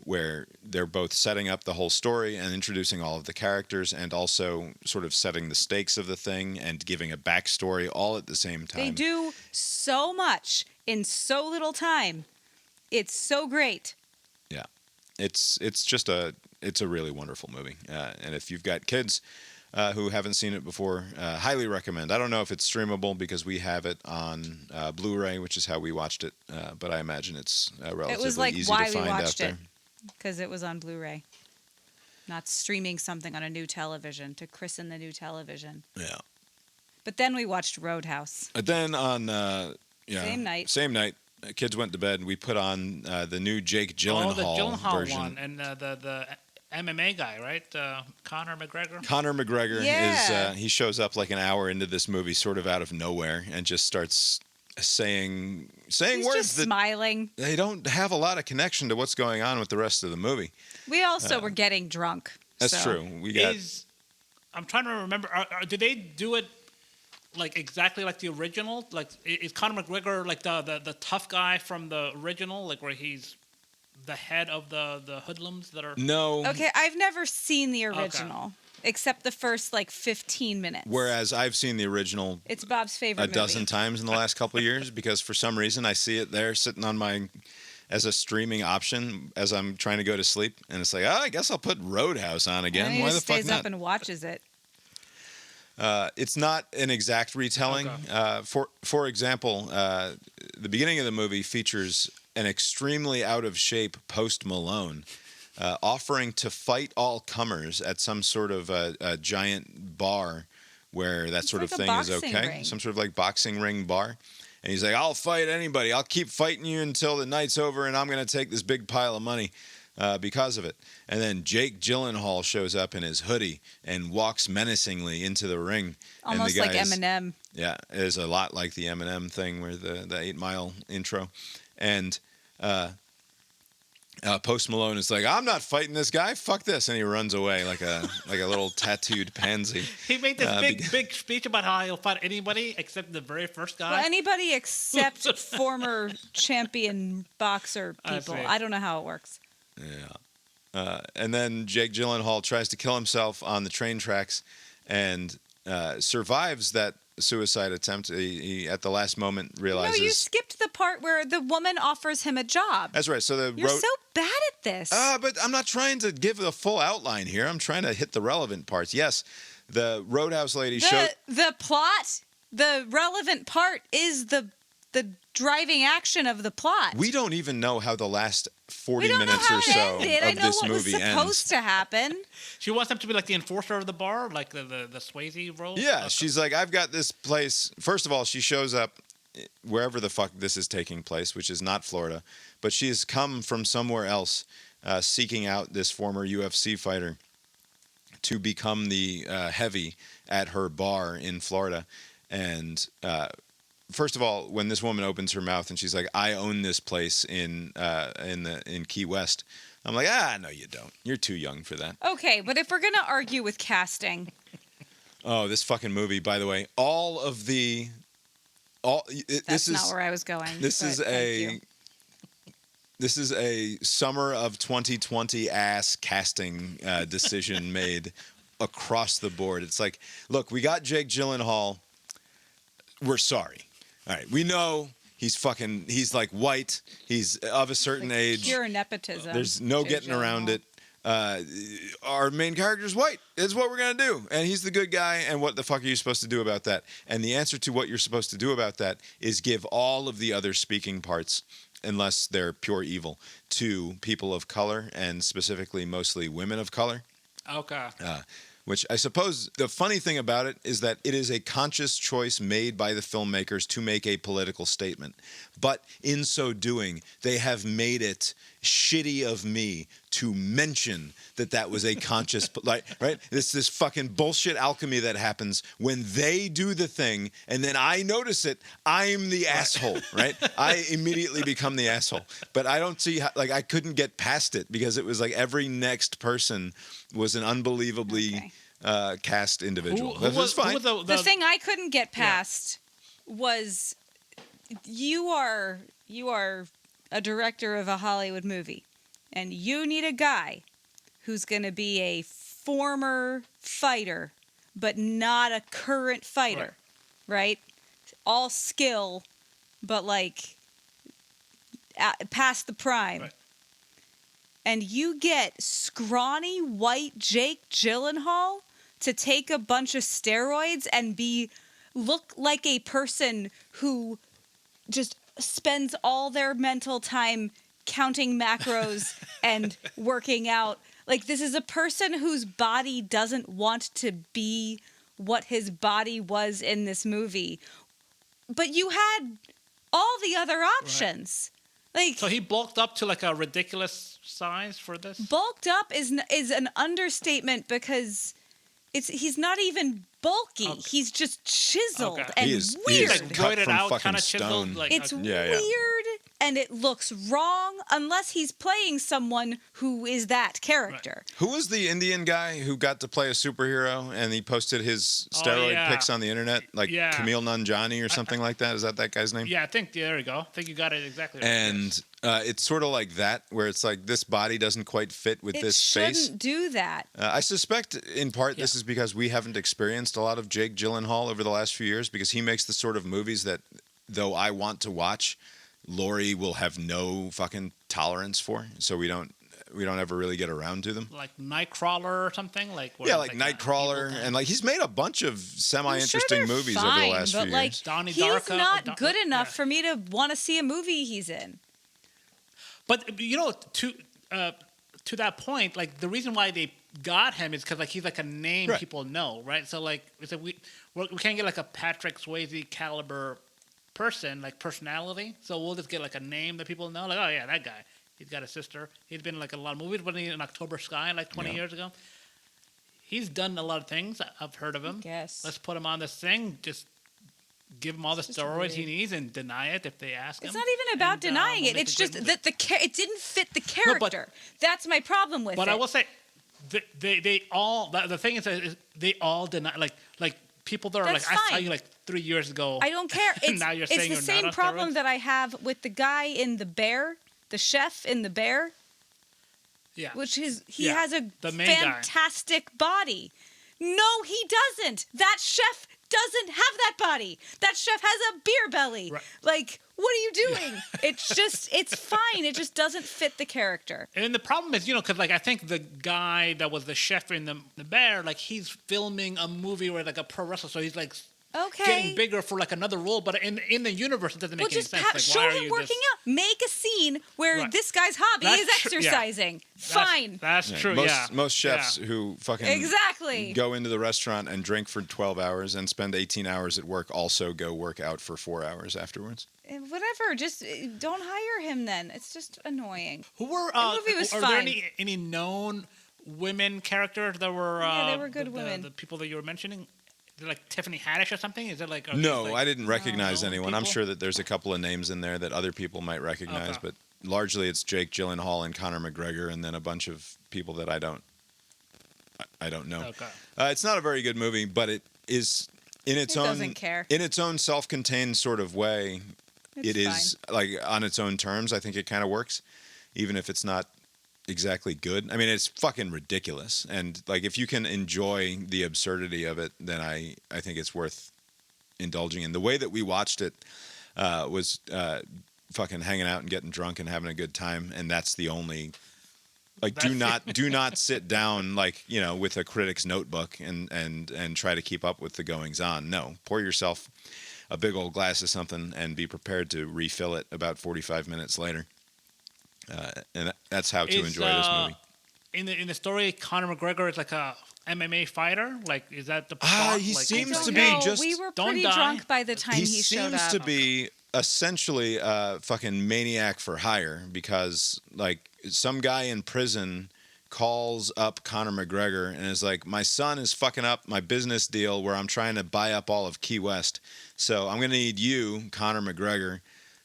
where they're both setting up the whole story and introducing all of the characters and also sort of setting the stakes of the thing and giving a backstory all at the same time. They do so much in so little time. It's so great. Yeah. It's a really wonderful movie. And if you've got kids who haven't seen it before, highly recommend. I don't know if it's streamable because we have it on Blu-ray, which is how we watched it. But I imagine it's relatively easy to find out there. Because it was on Blu-ray. Not streaming something on a new television to christen the new television. Yeah. But then we watched Roadhouse. But then on same night, kids went to bed and we put on the new Jake Gyllenhaal the Gyllenhaal version. one and the MMA guy, right? Conor McGregor. Conor McGregor is he shows up like an hour into this movie, sort of out of nowhere, and just starts saying He's words just that smiling. They don't have a lot of connection to what's going on with the rest of the movie. We also were getting drunk. That's true. We got. I'm trying to remember. Did they do it like exactly like the original? Like is Conor McGregor like the tough guy from the original? Like where he's the head of the hoodlums that are. No. Okay, I've never seen the original. Okay. Except the first, 15 minutes. Whereas I've seen the original... It's Bob's favorite movie. A dozen times in the last couple of years, because for some reason I see it there sitting on as a streaming option as I'm trying to go to sleep. And it's like, I guess I'll put Roadhouse on again. And Why the fuck not? He stays up and watches it. It's not an exact retelling. Okay. For example, the beginning of the movie features an extremely out of shape Post Malone offering to fight all comers at some sort of a giant bar where that sort of thing is okay. Ring. Some sort of like boxing ring bar. And he's like, I'll fight anybody. I'll keep fighting you until the night's over, and I'm going to take this big pile of money because of it. And then Jake Gyllenhaal shows up in his hoodie and walks menacingly into the ring. Almost and like Eminem. Yeah, it is a lot like the Eminem thing where the 8 Mile intro. And Post Malone is like, I'm not fighting this guy. Fuck this. And he runs away like a little tattooed pansy. He made this big speech about how he'll fight anybody except the very first guy. Well, anybody except former champion boxer people. I don't know how it works. Yeah. And then Jake Gyllenhaal tries to kill himself on the train tracks and survives that suicide attempt. He at the last moment realizes. No, you skipped the part where the woman offers him a job. That's right. So You're so bad at this. But I'm not trying to give the full outline here. I'm trying to hit the relevant parts. Yes, the Roadhouse lady showed the plot. The relevant part is the driving action of the plot. We don't even know how the last 40 we don't minutes know how or so it ended. of I know this what movie was supposed to happen. She wants him to be like the enforcer of the bar, like the Swayze role. Yeah, she's like, I've got this place. First of all, she shows up wherever the fuck this is taking place, which is not Florida, but she has come from somewhere else, seeking out this former UFC fighter to become the heavy at her bar in Florida. And first of all, when this woman opens her mouth and she's like, I own this place in Key West, I'm like, no, you don't. You're too young for that. Okay, but if we're going to argue with casting. Oh, this fucking movie, by the way, That's not where I was going. This is a summer of 2020 ass casting decision made across the board. It's like, look, we got Jake Gyllenhaal. We're sorry. All right, we know he's like white. He's of a certain age. Pure nepotism. There's no getting around it. Our main character's white. It's what we're going to do. And he's the good guy. And what the fuck are you supposed to do about that? And the answer to what you're supposed to do about that is give all of the other speaking parts, unless they're pure evil, to people of color, and specifically mostly women of color. Okay. Which I suppose the funny thing about it is that it is a conscious choice made by the filmmakers to make a political statement. But in so doing, they have made it shitty of me to mention that was a conscious, right? This fucking bullshit alchemy that happens when they do the thing and then I notice it, I'm the asshole, right? I immediately become the asshole. But I don't see how, I couldn't get past it because it was like every next person was an unbelievably cast individual. That was fine. The thing I couldn't get past was you are a director of a Hollywood movie, and you need a guy who's going to be a former fighter, but not a current fighter, right? All skill, but past the prime. Right. And you get scrawny white Jake Gyllenhaal to take a bunch of steroids and look like a person who just spends all their mental time counting macros and working out. This is a person whose body doesn't want to be what his body was in this movie. But you had all the other options. Right. So he bulked up to a ridiculous size for this? Bulked up is an understatement because he's not even bulky. Okay. He's just chiseled and weird. He's cut from out, fucking stone. It's weird and it looks wrong unless he's playing someone who is that character. Right. Who was the Indian guy who got to play a superhero and he posted his steroid pics on the internet? Camille Nanjiani or something like that? Is that guy's name? Yeah, I think, there you go. I think you got it exactly right. And it's sort of like that, where it's like this body doesn't quite fit with this face. It shouldn't do that. I suspect in part this is because we haven't experienced a lot of Jake Gyllenhaal over the last few years, because he makes the sort of movies that, though I want to watch, Lori will have no fucking tolerance for. So we don't we don't ever really get around to them. Like Nightcrawler or something, like Nightcrawler, and like he's made a bunch of semi-interesting movies over the last few years. Donnie he's Darko, not good enough for me to want to see a movie he's in. But to that point, like the reason why they got him is because like he's like a name people know, right? So like we can't get like a Patrick Swayze caliber person, like personality. So we'll just get like a name that people know, like, oh yeah, that guy. He's got a sister. He's been in like a lot of movies. Wasn't he in October Sky like 20 years ago? He's done a lot of things. I've heard of him. Yes. Let's put him on this thing. Just give him all the steroids he needs and deny it if they ask him. It's not even about denying it. It's just that it didn't fit the character. That's my problem with it. But I will say, they all. The thing is they all deny. Like people that are That's like, fine. I saw you like 3 years ago. I don't care. Now you're saying it's the you're same not on problem steroids? that I have with the guy in The Bear, the chef in The Bear. Yeah. Which he has a the main guy. fantastic body. No, he doesn't. That chef doesn't have that body. That chef has a beer belly. Right. Like, what are you doing? It's fine. It just doesn't fit the character. And the problem is, because like I think the guy that was the chef in the Bear, like he's filming a movie where like a pro wrestler, so he's like getting bigger for like another role. But in the universe, it doesn't make any sense. Like, show why are him you working out. Make a scene where this guy's hobby That's is true, exercising. Fine. That's true. Most chefs who fucking exactly go into the restaurant and drink for 12 hours and spend 18 hours at work also go work out for 4 hours afterwards. Whatever. Just don't hire him then. It's just annoying. Who were the movie was are fine. there any known women characters that were Yeah, they were good women. The people that you were mentioning? Is it like Tiffany Haddish or something? Is it like No, I didn't recognize anyone. I'm people? sure that there's a couple of names in there that other people might recognize, but largely it's Jake Gyllenhaal and Conor McGregor, and then a bunch of people that I don't know. Okay. It's not a very good movie, but it is in its own doesn't care. in its own self-contained sort of way. It is like on its own terms. I think it kind of works, even if it's not exactly good. I mean, it's fucking ridiculous, and like if you can enjoy the absurdity of it, then I think it's worth indulging in. The way that we watched it was fucking hanging out and getting drunk and having a good time, and that's the only do not sit down with a critic's notebook and try to keep up with the goings on. No, pour yourself a big old glass of something and be prepared to refill it about 45 minutes later. And that's how to enjoy this movie. In the story, Conor McGregor is like a MMA fighter. Like, is that the plot? He like, seems to be just. We were pretty drunk by the time he showed up. He seems to be essentially a fucking maniac for hire because like some guy in prison calls up Conor McGregor and is like, my son is fucking up my business deal where I'm trying to buy up all of Key West. So I'm going to need you, Conor McGregor,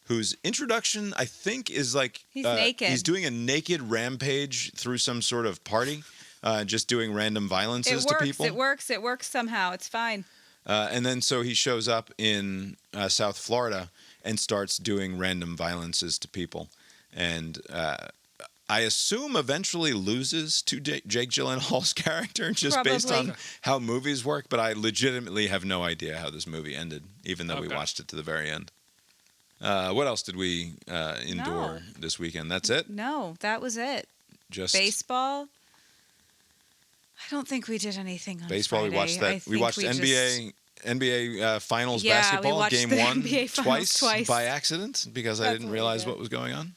whose introduction I think is like he's naked. He's doing a naked rampage through some sort of party, just doing random violences to people. It works somehow. It's fine. And then so he shows up in South Florida and starts doing random violences to people. And I assume eventually loses to Jake Gyllenhaal's character just based on how movies work. But I legitimately have no idea how this movie ended, even though we watched it to the very end. What else did we endure this weekend? That's it? No, that was it. Just baseball. I don't think we did anything on baseball. Friday. We watched that. We watched NBA Finals basketball game one twice by accident because I didn't realize what was going on.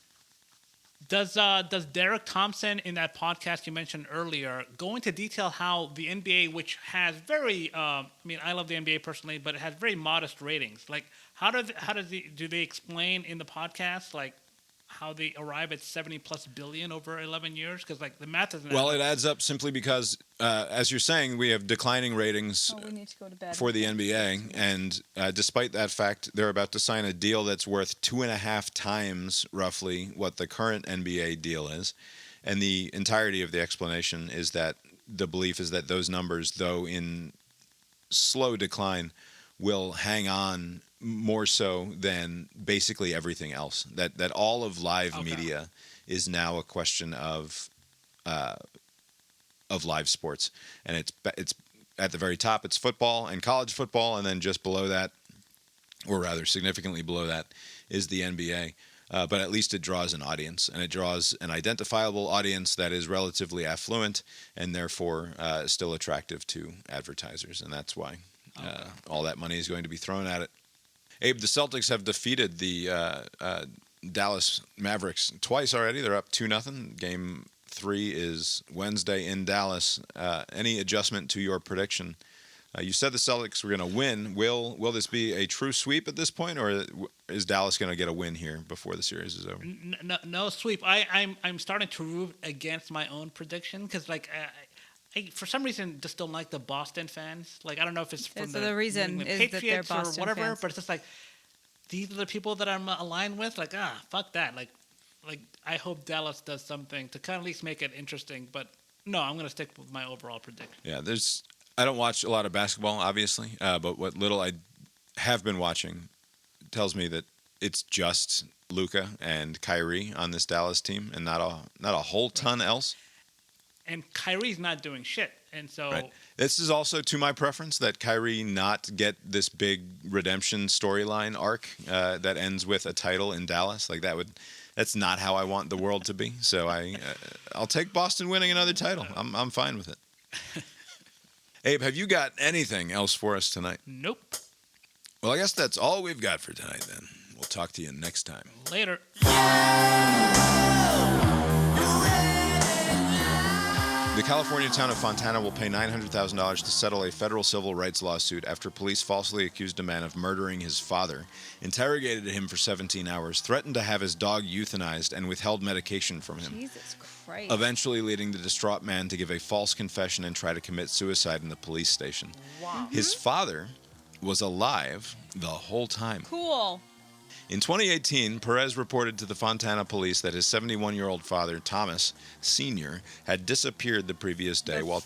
Does Derek Thompson in that podcast you mentioned earlier go into detail how the NBA, which has very, I love the NBA personally, but it has very modest ratings. Like, do they explain in the podcast like how they arrive at $70+ billion over 11 years? Because like the math isn't. Well, it adds up simply because, as you're saying, we have declining ratings we need to go to bed. for the NBA, and despite that fact, they're about to sign a deal that's worth 2.5 times roughly what the current NBA deal is, and the entirety of the explanation is that the belief is that those numbers, though in slow decline, will hang on more so than basically everything else. That all of live media is now a question of live sports, and it's at the very top. It's football and college football, and then just below that, or rather significantly below that, is the NBA. but at least it draws an audience, and it draws an identifiable audience that is relatively affluent and therefore still attractive to advertisers, and that's why all that money is going to be thrown at it. Abe, the Celtics have defeated the Dallas Mavericks twice already. They're up 2-0. Game 3 is Wednesday in Dallas. Any adjustment to your prediction? You said the Celtics were going to win. Will this be a true sweep at this point, or is Dallas going to get a win here before the series is over? No sweep. I'm starting to root against my own prediction because, like, I for some reason just don't like the Boston fans. Like, I don't know if it's from the reason is Patriots that they're Boston or whatever, fans. but it's just like these are the people that I'm aligned with. Like, fuck that. Like I hope Dallas does something to kind of at least make it interesting. But no, I'm going to stick with my overall prediction. Yeah, I don't watch a lot of basketball, obviously, but what little I have been watching tells me that it's just Luka and Kyrie on this Dallas team, and not a whole ton else. And Kyrie's not doing shit, and so right. This is also to my preference that Kyrie not get this big redemption storyline arc that ends with a title in Dallas. Like that's not how I want the world to be. So I'll take Boston winning another title. I'm fine with it. Abe, have you got anything else for us tonight? Nope. Well, I guess that's all we've got for tonight then. We'll talk to you next time. Later. The California town of Fontana will pay $900,000 to settle a federal civil rights lawsuit after police falsely accused a man of murdering his father, interrogated him for 17 hours, threatened to have his dog euthanized, and withheld medication from him. Jesus Christ. Eventually leading the distraught man to give a false confession and try to commit suicide in the police station. Wow. His father was alive the whole time. Cool. In 2018, Perez reported to the Fontana police that his 71-year-old father, Thomas Sr., had disappeared the previous day while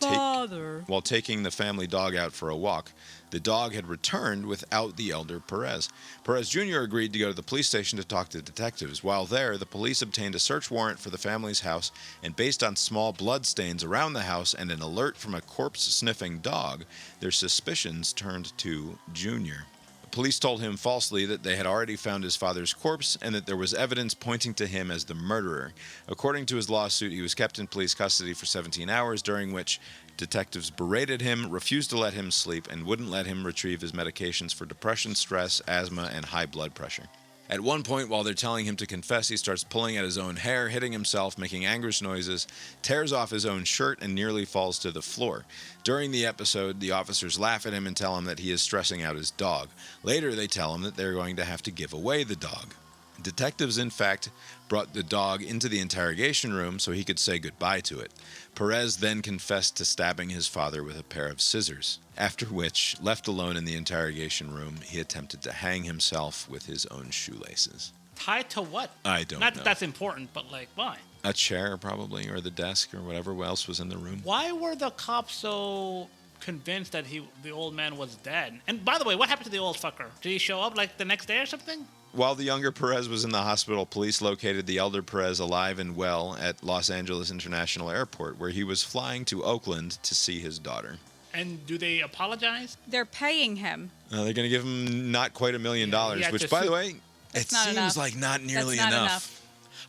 taking the family dog out for a walk. The dog had returned without the elder Perez. Perez Jr. agreed to go to the police station to talk to detectives. While there, the police obtained a search warrant for the family's house, and based on small blood stains around the house and an alert from a corpse-sniffing dog, their suspicions turned to Jr. Police told him falsely that they had already found his father's corpse and that there was evidence pointing to him as the murderer. According to his lawsuit, he was kept in police custody for 17 hours, during which detectives berated him, refused to let him sleep, and wouldn't let him retrieve his medications for depression, stress, asthma, and high blood pressure. At one point, while they're telling him to confess, he starts pulling at his own hair, hitting himself, making anguish noises, tears off his own shirt, and nearly falls to the floor. During the episode, the officers laugh at him and tell him that he is stressing out his dog. Later, they tell him that they're going to have to give away the dog. Detectives, in fact, brought the dog into the interrogation room so he could say goodbye to it. Perez then confessed to stabbing his father with a pair of scissors, after which, left alone in the interrogation room, he attempted to hang himself with his own shoelaces. Tied to what? I don't know. Not that that's important, but like, why? A chair, probably, or the desk, or whatever else was in the room. Why were the cops so convinced that the old man was dead? And by the way, what happened to the old fucker? Did he show up like the next day or something? While the younger Perez was in the hospital, police located the elder Perez alive and well at Los Angeles International Airport, where he was flying to Oakland to see his daughter. And do they apologize? They're paying him. They're going to give him not quite $1 million, which, by the way, it seems like not nearly enough.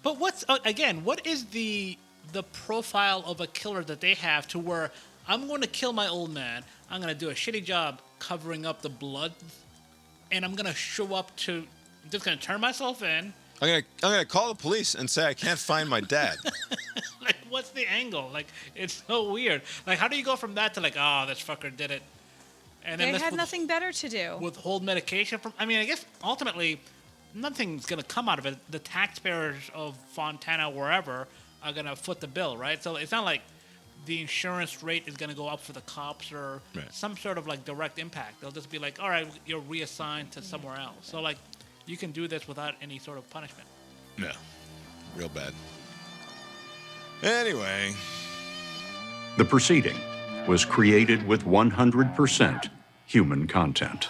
But what is the profile of a killer that they have to where I'm going to kill my old man, I'm going to do a shitty job covering up the blood, and I'm going to show up to... I'm just going to turn myself in. I'm gonna call the police and say I can't find my dad. Like, what's the angle? Like, it's so weird. Like, how do you go from that to like, oh, this fucker did it? And then they had nothing better to do. Withhold medication from... I mean, I guess ultimately, nothing's going to come out of it. The taxpayers of Fontana, wherever, are going to foot the bill, right? So it's not like the insurance rate is going to go up for the cops or some sort of like direct impact. They'll just be like, all right, you're reassigned to somewhere else. So like, you can do this without any sort of punishment. No. Real bad. Anyway. The proceeding was created with 100% human content.